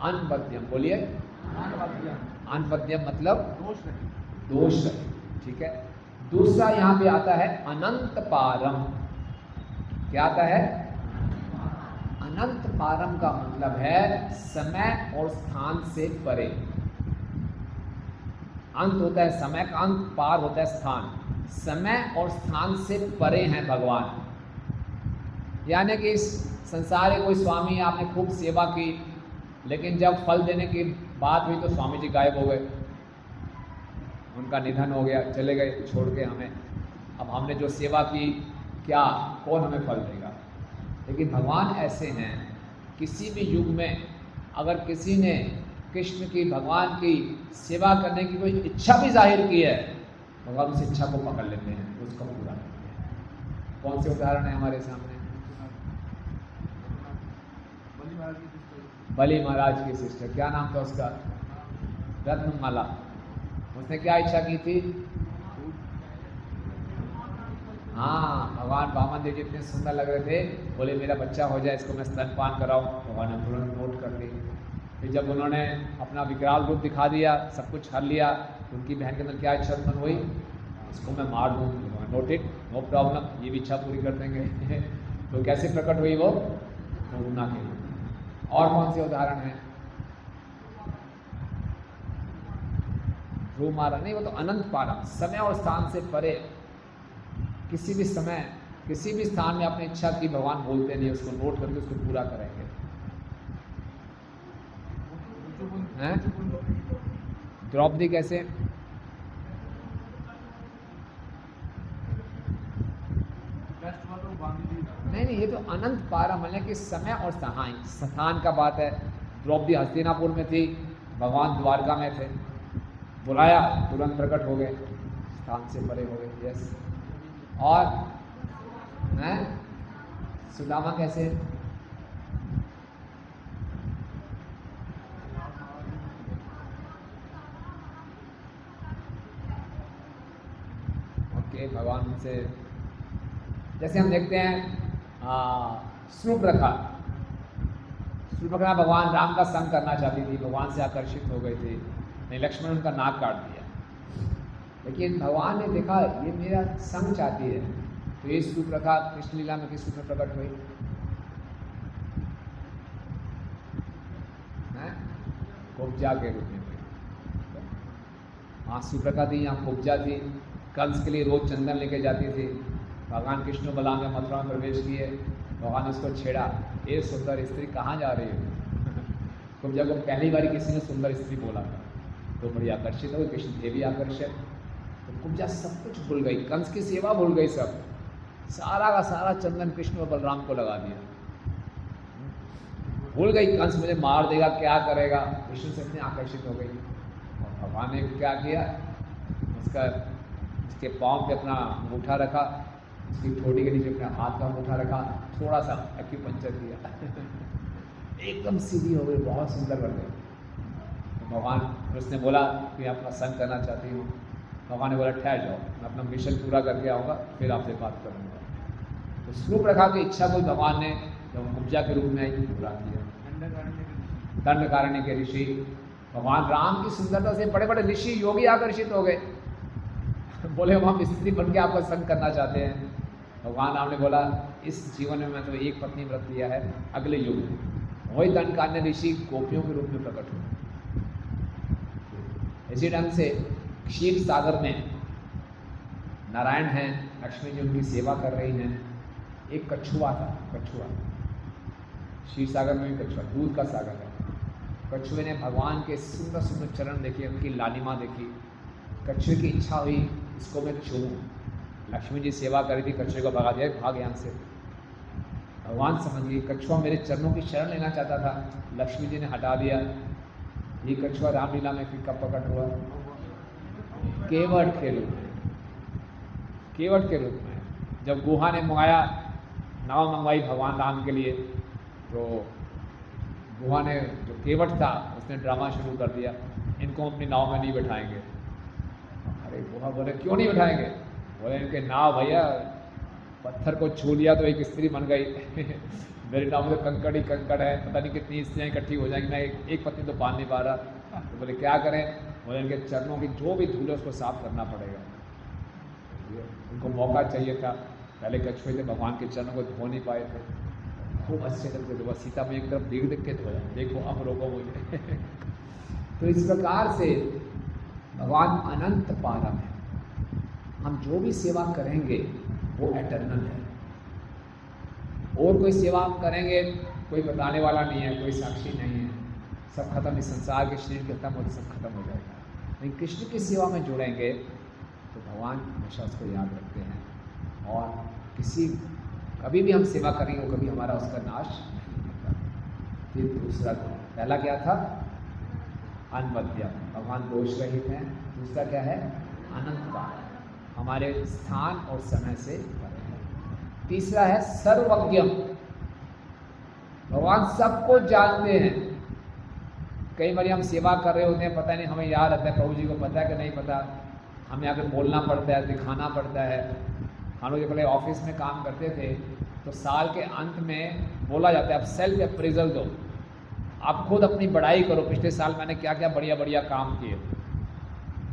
अनवद्यम, बोलिए। अनवद्यम मतलब दोष रहित, ठीक है। दूसरा यहाँ पे आता है अनंत पारम। क्या आता है? अनंत पारम का मतलब है समय और स्थान से परे। अंत होता है समय का अंत, पार होता है स्थान। समय और स्थान से परे हैं भगवान। यानी कि इस संसार के कोई स्वामी, आपने खूब सेवा की, लेकिन जब फल देने की बात हुई तो स्वामी जी गायब हो गए, उनका निधन हो गया, चले गए छोड़ के हमें। अब हमने जो सेवा की, क्या कौन हमें फल देगा? लेकिन भगवान ऐसे हैं, किसी भी युग में अगर किसी ने कृष्ण की, भगवान की सेवा करने की कोई इच्छा भी जाहिर की है, भगवान उस इच्छा को पकड़ लेते हैं, उसको पूरा करते हैं। कौन से उदाहरण है हमारे सामने? बलि महाराज की सिस्टर, क्या नाम था उसका? रत्नमाला। उसने क्या इच्छा की थी? हाँ, भगवान वामन देव जी इतने सुंदर लग रहे थे, बोले मेरा बच्चा हो जाए, इसको मैं स्तनपान कराऊं। भगवान ने तुरंत नोट कर ली। फिर जब उन्होंने अपना विकराल रूप दिखा दिया, सब कुछ हर लिया, उनकी बहन के अंदर क्या इच्छा उत्पन्न हुई? इसको मैं मार दूँ। नोटेड, नो प्रॉब्लम, ये भी इच्छा पूरी कर देंगे। तो कैसे प्रकट हुई वो? करुणा के। और कौन से उदाहरण हैं? ध्रुव मारा नहीं, वो तो अनंत पारम, समय और स्थान से परे। किसी भी समय, किसी भी स्थान में अपनी इच्छा की भगवान बोलते नहीं, उसको नोट करके उसको पूरा करेंगे। हैं? द्रौपदी कैसे? नहीं, ये तो अनंत पारम है कि समय और स्थान का बात है। द्रौपदी हस्तिनापुर में थी, भगवान द्वारका में थे, बुलाया तुरंत प्रकट हो गए, स्थान से परे हो गए। यस। और हैं सुदामा कैसे? ओके, भगवान से जैसे हम देखते हैं शूर्पणखा भगवान राम का संग करना चाहती थी, भगवान से आकर्षित हो गई थी, नहीं लक्ष्मण उनका नाक काट दिया, लेकिन भगवान ने देखा ये मेरा संग चाहती है, तो ये शूर्पणखा कृष्ण लीला में किस रूप में प्रकट हुई? कुब्जा के रूप में हुई। वहाँ शूर्पणखा थी, यहाँ कुब्जा थी। कंस के लिए रोज चंदन लेके जाती थी। भगवान कृष्ण बलराम में मथुरा में प्रवेश किए, भगवान ने उसको छेड़ा, ये सुंदर स्त्री कहाँ जा रही है? तो जब पहली बार किसी ने सुंदर स्त्री बोला था तो बड़ी आकर्षित हो, कृष्ण थे भी आकर्षित। तो कुब्जा सब कुछ भूल गई, कंस की सेवा भूल गई, सब सारा का सारा चंदन कृष्ण और बलराम को लगा दिया। भूल गई कंस मुझे मार देगा, क्या करेगा, कृष्ण से इतनी आकर्षित हो गई। और भगवान ने क्या किया, उसके पाँव पे अपना अंगूठा रखा, उसकी ठोड़ी के नीचे अपने हाथ का अंगूठा रखा, थोड़ा सा एक्यूपंक्चर किया एकदम सीधी हो गई, बहुत सुंदर बन गई। तो भगवान उसने बोला कि अपना संग करना चाहती हूँ। भगवान ने बोला ठहर जाओ, मैं अपना मिशन पूरा करके आऊँगा, फिर आपसे बात करूँगा। तो स्वरूप रखा कि इच्छा को भगवान ने जब उपजा के रूप में आई पूरा किया। दंडकारण्य के ऋषि भगवान राम की सुंदरता से बड़े बड़े ऋषि योगी आकर्षित हो गए। बोले हम स्त्री बन के आपका संग करना चाहते हैं। भगवान राम ने बोला इस जीवन में मैं तो एक पत्नी व्रत लिया है, अगले युग में वही दंडकारण्य ऋषि गोपियों के रूप में प्रकट हुए। इसी ढंग से क्षीर सागर में नारायण हैं, लक्ष्मी जी उनकी सेवा कर रही हैं। एक कछुआ था, कछुआ क्षीर सागर में भी कछुआ, दूध का सागर है। कछुए ने भगवान के सुंदर सुंदर चरण देखे, उनकी लालिमा देखी। कछुए की इच्छा हुई इसको मैं छूऊं। लक्ष्मी जी सेवा करी थी, कछुए को भगा दिया, भाग यहाँ से। भगवान समझ गए कछुआ मेरे चरणों की शरण लेना चाहता था, लक्ष्मी जी ने हटा दिया। ये कछुआ रामलीला में फिर कब प्रकट हुआ, केवट के रूप में। केवट के रूप में जब गुहा ने मंगाया, नाव मंगवाई भगवान राम के लिए, तो गुहा ने जो केवट था उसने ड्रामा शुरू कर दिया, इनको अपनी नाव में नहीं बैठाएंगे। अरे गुहा बोले क्यों नहीं बैठाएंगे, बोले इनके नाव भैया पत्थर को छू लिया तो एक स्त्री बन गई मेरी नाव में तो कंकड़ ही कंकड़ है, पता नहीं कितनी स्त्रियाँ इकट्ठी हो जाएंगी, मैं एक पत्नी तो पाल नहीं पा रहा। तो बोले क्या करें, बोले इनके चरणों की जो भी धूल है उसको साफ करना पड़ेगा। उनको मौका चाहिए था, पहले कछुए थे भगवान के चरणों को धो नहीं पाए थे, खूब अच्छे लगते थे, बस सीता में एक तरफ देख देख के धोया, देखो अब रोको मुझे तो इस प्रकार से भगवान अनंत पारम है। हम जो भी सेवा करेंगे वो एटर्नल है, और कोई सेवा हम करेंगे कोई बताने वाला नहीं है, कोई साक्षी नहीं है, सब खत्म, इस संसार के शरीर खत्म होते सब खत्म हो जाएगा। लेकिन कृष्ण की सेवा में जुड़ेंगे तो भगवान हमेशा उसको याद रखते हैं, और कभी भी हम सेवा करेंगे वो कभी हमारा उसका नाश नहीं होता। फिर दूसरा गुण, पहला क्या था, अनवद्य, भगवान दोष रहित हैं। दूसरा क्या है, अनंत काल, हमारे स्थान और समय से परे है। तीसरा है सर्वज्ञ, भगवान सबको जानते हैं। कई बार हम सेवा कर रहे होते हैं, पता नहीं हमें याद रहता है, प्रभु जी को पता है कि नहीं पता, हमें आकर बोलना पड़ता है, दिखाना पड़ता है। हम लोग जब पहले ऑफिस में काम करते थे तो साल के अंत में बोला जाता है आप सेल्फ अप्रेजल दो, आप खुद अपनी बड़ाई करो, पिछले साल मैंने क्या क्या बढ़िया बढ़िया काम किए।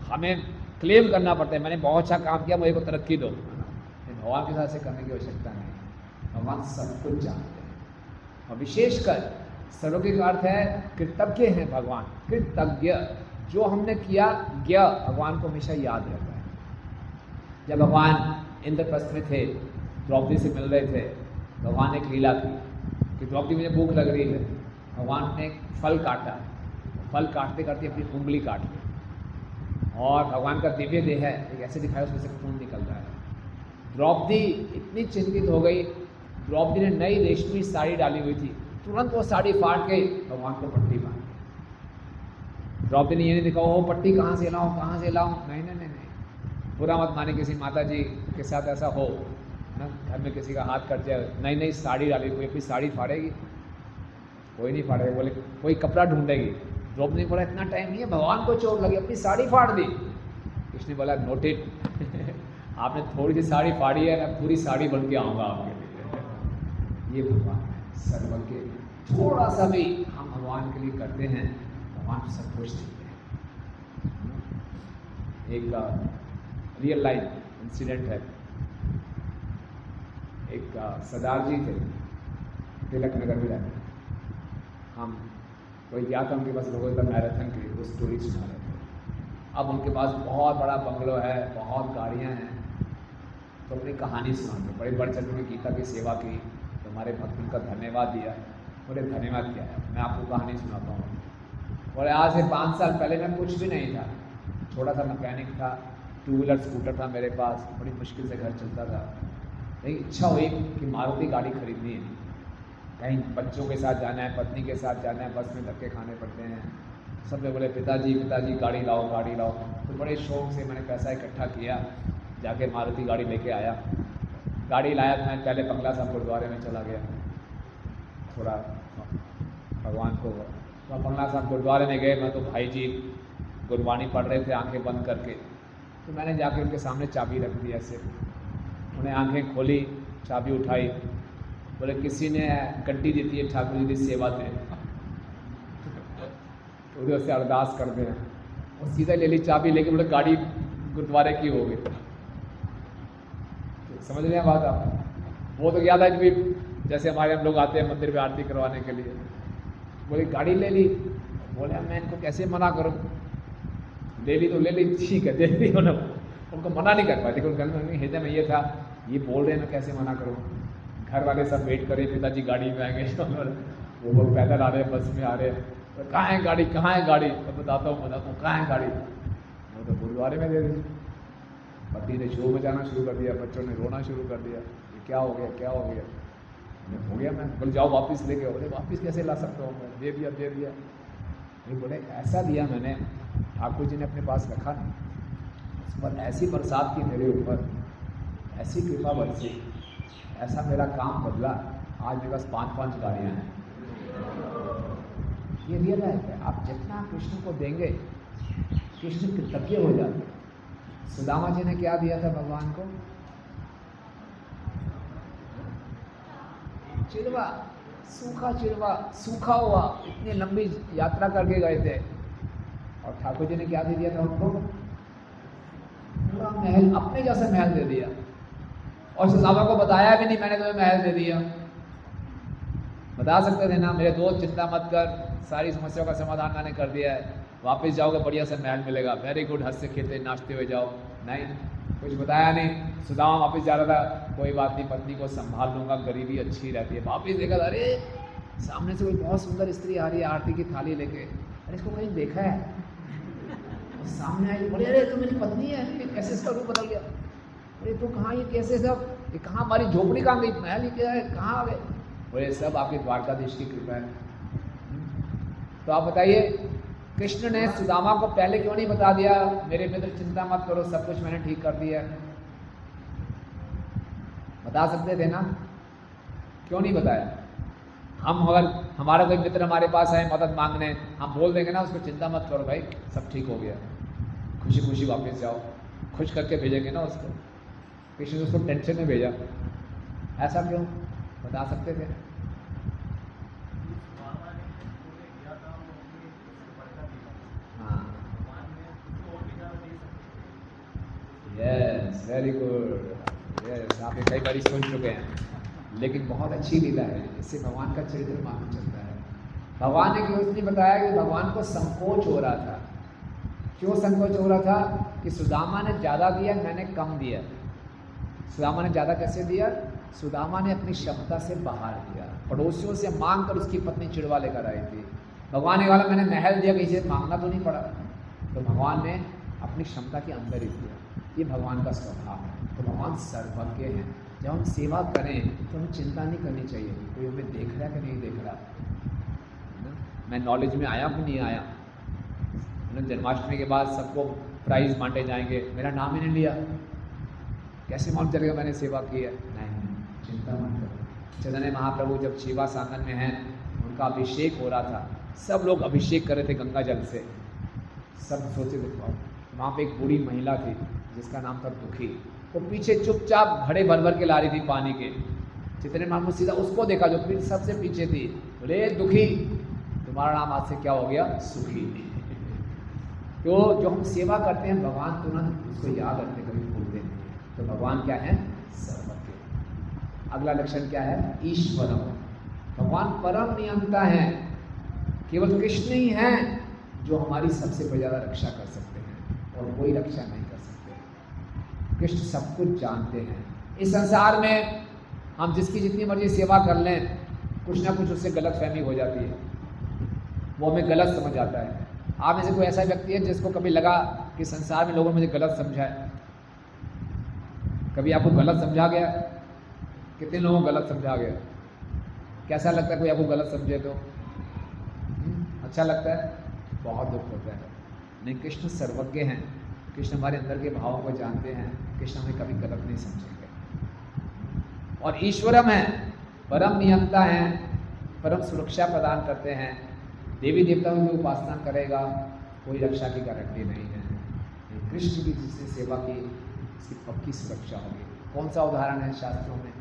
हमें क्लेम करना पड़ता है मैंने बहुत अच्छा काम किया, मुझे को तरक्की दो। भगवान के साथ से करने की आवश्यकता नहीं, भगवान सब कुछ जानते हैं। और विशेषकर सर्वज्ञ का अर्थ है कृतज्ञ हैं भगवान, कृतज्ञ, जो हमने किया ज्ञ, भगवान को हमेशा याद रहता है। जब भगवान इंद्रप्रस्थ में थे, द्रौपदी से मिल रहे थे, भगवान ने एक लीला की कि द्रौपदी मुझे भूख लग रही है, भगवान ने एक फल काटा, फल काटते काटते अपनी उंगली काट ली, और भगवान का दिव्य देह है, एक ऐसे दिखाया उसमें से खून निकल रहा है। द्रौपदी इतनी चिंतित हो गई, द्रौपदी ने नई रेशमी साड़ी डाली हुई थी, तुरंत वो साड़ी फाड़ के भगवान को पट्टी बांध दी। द्रौपदी ने ये नहीं देखा वो पट्टी कहाँ से लाऊं, कहाँ से लाऊं, नहीं नहीं नहीं नहीं, बुरा मत माने किसी माता जी के साथ ऐसा हो ना, घर में किसी का हाथ कट जाए, नई नई साड़ी डाली, कोई अपनी साड़ी फाड़ेगी, कोई नहीं फाड़ेगा, बोले कोई कपड़ा ढूंढेगी। द्रौपदी ने बोला इतना टाइम नहीं है, भगवान को चोट लगी, अपनी साड़ी फाड़ दी। कृष्ण ने बोला नोटेड आपने थोड़ी सी साड़ी फाड़ी है, मैं पूरी साड़ी बन के आऊँगा आपके लिए। ये भगवान है सर्वज्ञ, थोड़ा सा भी हम भगवान के लिए करते हैं, भगवान सब कुछ देते हैं। एक रियल लाइफ इंसिडेंट है, एक सरदार जी थे, तिलक नगर में रहते, हम कोई गया था उनके पास, लोगों का मैराथन के लिए वो स्टोरी सुना रहे थे। अब उनके पास बहुत बड़ा बंगलो है, बहुत गाड़ियाँ हैं, तो अपनी कहानी सुनाते, बड़े बढ़ चढ़ के गीता की सेवा की, तो हमारे भक्त उनका धन्यवाद दिया। बोले धन्यवाद क्या है, मैं आपको कहानी सुनाता हूँ। बोले आज से 5 साल पहले मैं कुछ भी नहीं था, छोटा सा मैकेनिक था, 2 व्हीलर स्कूटर था मेरे पास, बड़ी मुश्किल से घर चलता था। लेकिन इच्छा हुई कि मारुति गाड़ी खरीदनी है, कहीं बच्चों के साथ जाना है, पत्नी के साथ जाना है, बस में धक्के खाने पड़ते हैं। सब लोग बोले पिताजी पिताजी गाड़ी लाओ गाड़ी लाओ। तो बड़े शौक से मैंने पैसा इकट्ठा किया, जाके मारुति गाड़ी लेके आया। गाड़ी लाया तो मैं पहले बंगला साहब गुरुद्वारे में चला गया, थोड़ा भगवान को। तो बंगला साहब गुरुद्वारे में गए, मैं तो भाई जी गुरबाणी पढ़ रहे थे आंखें बंद करके। तो मैंने जाके उनके सामने चाबी रख दी ऐसे, उन्हें आंखें खोली, चाबी उठाई, बोले किसी ने गड्डी दी थी ठाकुर जी की सेवा दे, तो उधर से अरदास कर दे। और सीधा ले ली चाबी लेके, बोले गाड़ी गुरुद्वारे की हो गई। तो समझ रहे हैं बात आप? वो तो याद है कि जैसे हमारे हम लोग आते हैं मंदिर में आरती करवाने के लिए, बोले गाड़ी ले ली। बोले मैं इनको कैसे मना करूँ, ले ली तो ले ली, ठीक है दे दी। उनको मना नहीं कर पाए, लेकिन हृदय में ये था ये बोल रहे हैं मैं कैसे मना करूँ। घर वाले सब वेट कर रहे, पिताजी गाड़ी में आएंगे, वो लोग पैदल आ रहे हैं, बस में आ रहे हैं। तो कहाँ है गाड़ी, कहाँ है गाड़ी? तो बताता हूँ कहाँ है गाड़ी। वो तो गुरुद्वारे में दे दी। पति ने शोर बजाना शुरू कर दिया, बच्चों ने रोना शुरू कर दिया, ये क्या हो गया क्या हो गया। हो गया, मैं बोले जाओ वापस लेके आओ। बोले वापस कैसे ला सकता हूँ मैं, दे दिया दे दिया। ये बोले ऐसा दिया मैंने, ठाकुर जी ने अपने पास रखा नहीं, उस पर ऐसी बरसात की मेरे ऊपर, ऐसी कृपा बरसी, ऐसा मेरा काम बदला। आज मेरे पास 5-5 गाड़ियाँ हैं। ये रियलाइज है, आप जितना कृष्ण को देंगे कृष्ण कृतज्ञ हो जाते। सुदामा जी ने क्या दिया था भगवान को? चिड़वा, सूखा चिड़वा, सूखा हुआ, इतनी लंबी यात्रा करके गए थे। और ठाकुर जी ने क्या दे दिया था उनको? पूरा महल, अपने जैसा महल दे दिया। और सुदामा को बताया भी नहीं मैंने तुम्हें महल दे दिया। बता सकते थे ना मेरे दोस्त चिंता मत कर, सारी समस्याओं का समाधान मैंने कर दिया है, वापस जाओगे बढ़िया से महल मिलेगा, वेरी गुड, हंसते खेलते नाचते हुए जाओ। नहीं, कुछ बताया नहीं। सुदामा वापस जा रहा था, कोई बात नहीं पत्नी को संभाल लूंगा, गरीबी अच्छी रहती है। वापस देखा, अरे सामने से कोई बहुत सुंदर स्त्री आ रही है आरती की थाली लेके, अरे इसको कहीं देखा है। और सामने आई, बोले अरे तो मेरी पत्नी है, कैसे इसका रूप बदल गया, अरे तो कहाँ ये कैसे सब, ये कहाँ हमारी झोपड़ी कहाँ गई, महल ये क्या है, कहाँ आ गए। बोले सब आपके द्वारकाधीश की कृपा है। तो आप बताइए कृष्ण ने सुदामा को पहले क्यों नहीं बता दिया मेरे मित्र चिंता मत करो, सब कुछ मैंने ठीक कर दिया। बता सकते थे ना, क्यों नहीं बताया? हम अगर हमारा कोई मित्र हमारे पास आए मदद मांगने, हम बोल देंगे ना उसको चिंता मत करो भाई सब ठीक हो गया, खुशी खुशी वापस जाओ, खुश करके भेजेंगे ना उसको। कृष्ण ने उसको टेंशन में भेजा, ऐसा क्यों? बता सकते थे। हाँ, यस, वेरी गुड, यस, आप ये कई बार सुन चुके हैं, लेकिन बहुत अच्छी लीला है, इससे भगवान का चरित्र मालूम चलता है। भगवान ने क्यों नहीं बताया कि भगवान को संकोच हो रहा था। क्यों संकोच हो रहा था? कि सुदामा ने ज़्यादा दिया, मैंने कम दिया। सुदामा ने ज़्यादा कैसे दिया? सुदामा ने अपनी क्षमता से बाहर दिया, पड़ोसियों से मांग कर उसकी पत्नी चिड़वा लेकर आई थी। भगवान ने बोला मैंने महल दिया, किसी से मांगना तो नहीं पड़ा, तो भगवान ने अपनी क्षमता के अंदर ही दिया। ये भगवान का स्वभाव है। तो भगवान सर्वज्ञ हैं। जब हम सेवा करें तो हमें चिंता नहीं करनी चाहिए कोई हमें देख रहा है कि नहीं देख रहा, मैं नॉलेज में आया कि नहीं आया। जन्माष्टमी के बाद सबको प्राइज बांटे जाएंगे, मेरा नाम ही नहीं लिया, कैसे मालूम चलेगा मैंने सेवा की है? नहीं, चिंता मत करो। चैतन्य महाप्रभु जब शिवा सांगन में हैं, उनका अभिषेक हो रहा था, सब लोग अभिषेक कर रहे थे गंगा जल से, सब सोचे थे। वहाँ पे एक बूढ़ी महिला थी जिसका नाम था दुखी, वो पीछे चुपचाप घड़े भर भर के ला रही थी पानी के। चैतन्य महाप्रभु सीधा उसको देखा जो फिर सबसे पीछे थी, बोले दुखी तुम्हारा नाम आज से क्या हो गया? सुखी। तो जो हम सेवा करते हैं भगवान तुरंत उसको याद रखते, कभी भूलते नहीं। तो भगवान क्या है? सर्वज्ञ। अगला लक्षण क्या है? ईश्वरम। भगवान परम नियंता है। केवल कृष्ण ही हैं जो हमारी सबसे ज़्यादा रक्षा कर सकते हैं और कोई रक्षा नहीं कर सकते। कृष्ण सब कुछ जानते हैं। इस संसार में हम जिसकी जितनी मर्जी सेवा कर लें, कुछ ना कुछ उससे गलत फहमी हो जाती है, वो हमें गलत समझ आता है। आप में से कोई ऐसा व्यक्ति है जिसको कभी लगा कि संसार में लोगों ने मुझे गलत समझा है? कभी आपको गलत समझा गया? कितने लोगों को गलत समझा गया? कैसा लगता है कोई आपको गलत समझे तो? अच्छा लगता है? बहुत दुख होता है। नहीं, कृष्ण सर्वज्ञ हैं, कृष्ण हमारे अंदर के भावों को जानते हैं, कृष्ण हमें कभी गलत नहीं समझेंगे। और ईश्वरम है, परम नियंता है, परम सुरक्षा प्रदान करते हैं। देवी देवताओं की उपासना करेगा, कोई रक्षा की गारंटी नहीं है। कृष्ण की जिसने सेवा की उसकी पक्की सुरक्षा होगी। कौन सा उदाहरण है शास्त्रों में?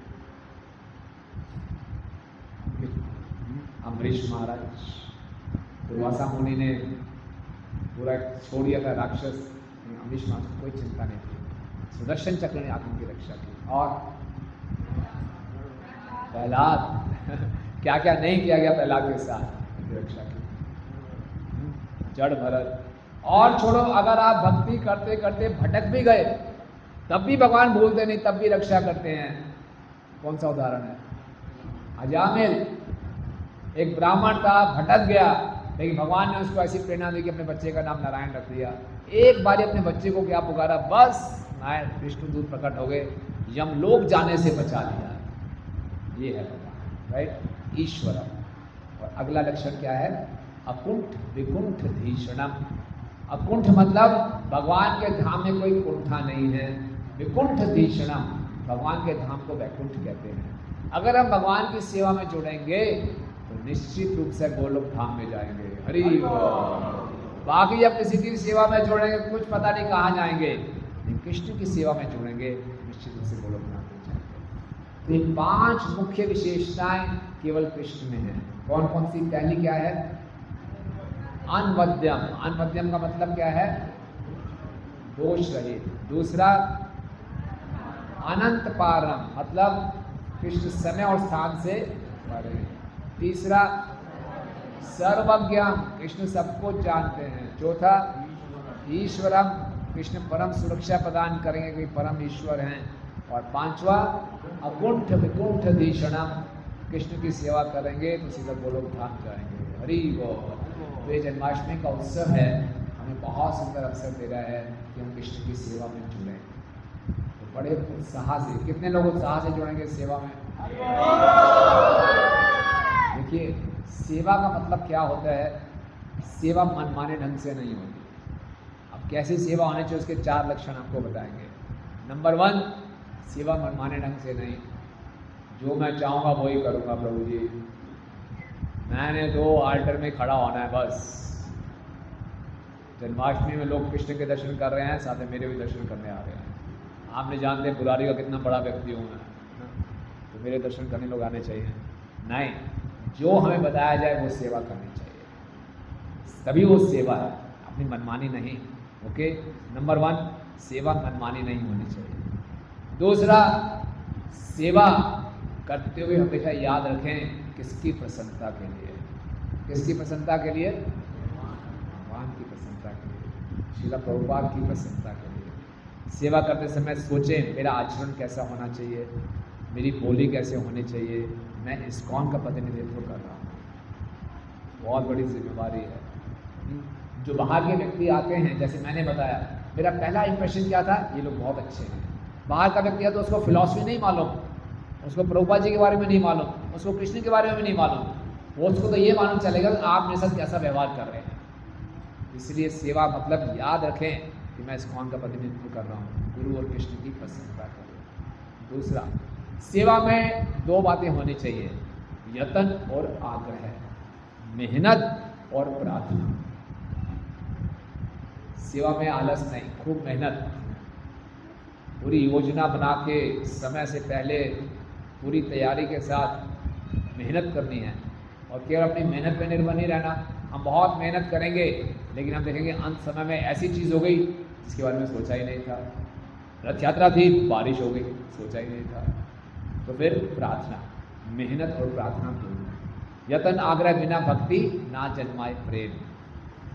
अम्बरीश महाराज, दुर्वासा मुनि ने पूरा छोड़ दिया था राक्षस, अम्बरीश महाराज को कोई चिंता नहीं थी, सुदर्शन चक्र ने आत्मा की रक्षा की। और प्रहलाद क्या क्या नहीं किया गया प्रहलाद के साथ रक्षा की, जड़ भरत। और छोड़ो, अगर आप भक्ति करते करते भटक भी गए तब भी भगवान भूलते नहीं, तब भी रक्षा करते हैं। कौन सा उदाहरण है? अजामिल, एक ब्राह्मण था, भटक गया, लेकिन भगवान ने उसको ऐसी प्रेरणा दी कि अपने बच्चे का नाम नारायण रख दिया। एक बार अपने बच्चे को क्या पुकारा, बस नारायण विष्णुदूत प्रकट हो गए, यमलोक जाने से बचा लिया। ये है भगवान, राइट? ईश्वर। और अगला लक्षण क्या है? अकुंठ विकुंठ धीषणम। अकुंठ मतलब भगवान के धाम में कोई कुंठा नहीं है। विकुंठ धीषणम, भगवान के धाम को वैकुंठ कहते हैं। अगर हम भगवान की सेवा में जुड़ेंगे तो निश्चित रूप से गोलोक धाम में जाएंगे। हरि बोल। बाकी जब किसी की सेवा में जुड़ेंगे कुछ पता नहीं कहाँ जाएंगे, लेकिन कृष्ण की सेवा में जुड़ेंगे निश्चित रूप से गोलोक धाम में जाएंगे। तो ये 5 मुख्य विशेषताएं केवल कृष्ण में है। कौन कौन सी? पहली क्या है? अनवद्यम। अनवद्यम का मतलब क्या है? दोष रहित। दूसरा अनंत पारम, मतलब कृष्ण समय और स्थान से परे। तीसरा सर्वज्ञम, कृष्ण सबको जानते हैं। चौथा ईश्वरम, कृष्ण परम सुरक्षा प्रदान करेंगे, कोई परम ईश्वर हैं। और 5वां अकुंठ विकुंठ धीषणम, कृष्ण की सेवा करेंगे तो सीधा गोलोक धाम जाएंगे। हरि बोल। तो ये जन्माष्टमी का उत्सव है, हमें बहुत सुंदर अवसर दे रहा है कि हम कृष्ण की सेवा में जुड़ें। तो बड़े उत्साह से, कितने लोग उत्साह से जुड़ेंगे सेवा में? देखिए, सेवा का मतलब क्या होता है? सेवा मनमाने ढंग से नहीं होती। अब कैसी सेवा होनी चाहिए उसके 4 लक्षण आपको बताएंगे। नंबर 1, सेवा मनमाने ढंग से नहीं, जो मैं चाहूँगा वही करूँगा प्रभु जी, मैंने तो आल्टर में खड़ा होना है बस। जन्माष्टमी में लोग कृष्ण के दर्शन कर रहे हैं, साथ में मेरे भी दर्शन करने आ रहे हैं। आपने जानते हैं पुरारी का कितना बड़ा व्यक्ति हूँ मैं, तो मेरे दर्शन करने लोग आने चाहिए। नहीं, जो हमें बताया जाए वो सेवा करनी चाहिए, तभी वो सेवा है, अपनी मनमानी नहीं। ओके, नंबर 1, सेवा मनमानी नहीं होनी चाहिए। दूसरा, सेवा करते हुए हमेशा याद रखें किसकी प्रसन्नता के लिए? किसकी प्रसन्नता के लिए? भगवान की प्रसन्नता के लिए, श्रील प्रभुपाद की प्रसन्नता के लिए। सेवा करते समय सोचें मेरा आचरण कैसा होना चाहिए, मेरी बोली कैसे होनी चाहिए, मैं इस्कॉन का प्रतिनिधित्व कर रहा हूँ। बहुत बड़ी जिम्मेवारी है। जो बाहर के व्यक्ति आते हैं, जैसे मैंने बताया, मेरा पहला इंप्रेशन क्या था, ये लोग बहुत अच्छे हैं। बाहर का व्यक्ति है तो उसको फिलॉसफी नहीं मालूम, उसको प्रभुपाद जी के बारे में नहीं मालूम, उसको कृष्ण के बारे में नहीं मालूम, वो उसको तो ये मालूम चलेगा कि आप मेरे साथ कैसा व्यवहार कर रहे हैं। इसलिए सेवा मतलब याद रखें कि मैं इस्कॉन का प्रतिनिधित्व कर रहा हूँ, गुरु और कृष्ण की प्रसन्नता करें। दूसरा, सेवा में 2 बातें होनी चाहिए, यत्न और आग्रह, मेहनत और प्रार्थना। सेवा में आलस नहीं, खूब मेहनत, पूरी योजना बना के समय से पहले पूरी तैयारी के साथ मेहनत करनी है। और केवल अपनी मेहनत पे निर्भर नहीं रहना। हम बहुत मेहनत करेंगे लेकिन हम देखेंगे अंत समय में ऐसी चीज़ हो गई जिसके बारे में सोचा ही नहीं था। रथ यात्रा थी, बारिश हो गई, सोचा ही नहीं था। तो फिर प्रार्थना, मेहनत और प्रार्थना दोनों। यत्न आग्रह बिना भक्ति ना जन्माए प्रेम।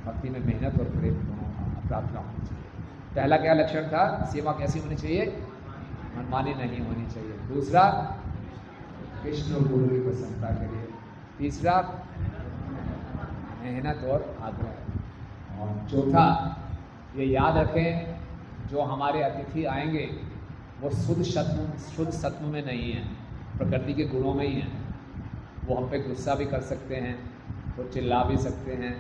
भक्ति में मेहनत और प्रेम दोनों, प्रार्थना होनी चाहिए। पहला क्या लक्षण था? सेवा कैसी होनी चाहिए? मनमानी नहीं होनी चाहिए। दूसरा, कृष्ण और गुरु की प्रसन्नता के लिए। तीसरा, मेहनत और आग्रह। और चौथा, ये याद रखें जो हमारे अतिथि आएंगे वो शुद्ध सत्व में नहीं है, प्रकृति के गुणों में ही है। वो हम पे गुस्सा भी कर सकते हैं, वो चिल्ला भी सकते हैं,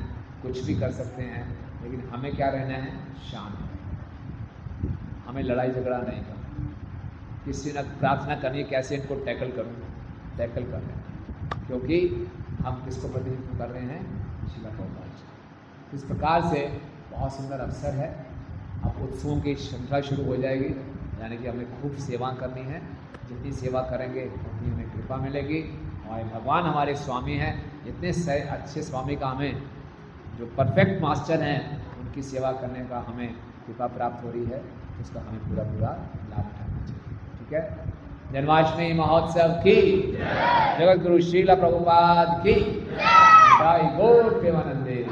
कुछ भी कर सकते हैं, लेकिन हमें क्या रहना है? शांत। हमें लड़ाई झगड़ा नहीं करना, किसी ने प्रार्थना करनी कैसे इनको टैकल करूँ, टैकल कर रहे हैं, क्योंकि हम किसको प्रतिनिधित्व कर रहे हैं? शिला प्रभुपाद जी। इस प्रकार से बहुत सुंदर अवसर है। अब उत्सवों की श्रृंखला शुरू हो जाएगी, यानी कि हमें खूब सेवा करनी है। जितनी सेवा करेंगे उतनी हमें कृपा मिलेगी। और भगवान हमारे स्वामी हैं, इतने अच्छे स्वामी का हमें, जो परफेक्ट मास्टर हैं, उनकी सेवा करने का हमें कृपा प्राप्त हो रही है, उसका हमें पूरा लाभ उठाना चाहिए। ठीक है। जन्माष्टमी महोत्सव की जगत गुरु श्रील प्रभुपाद की जय। गौर प्रेमानंदे।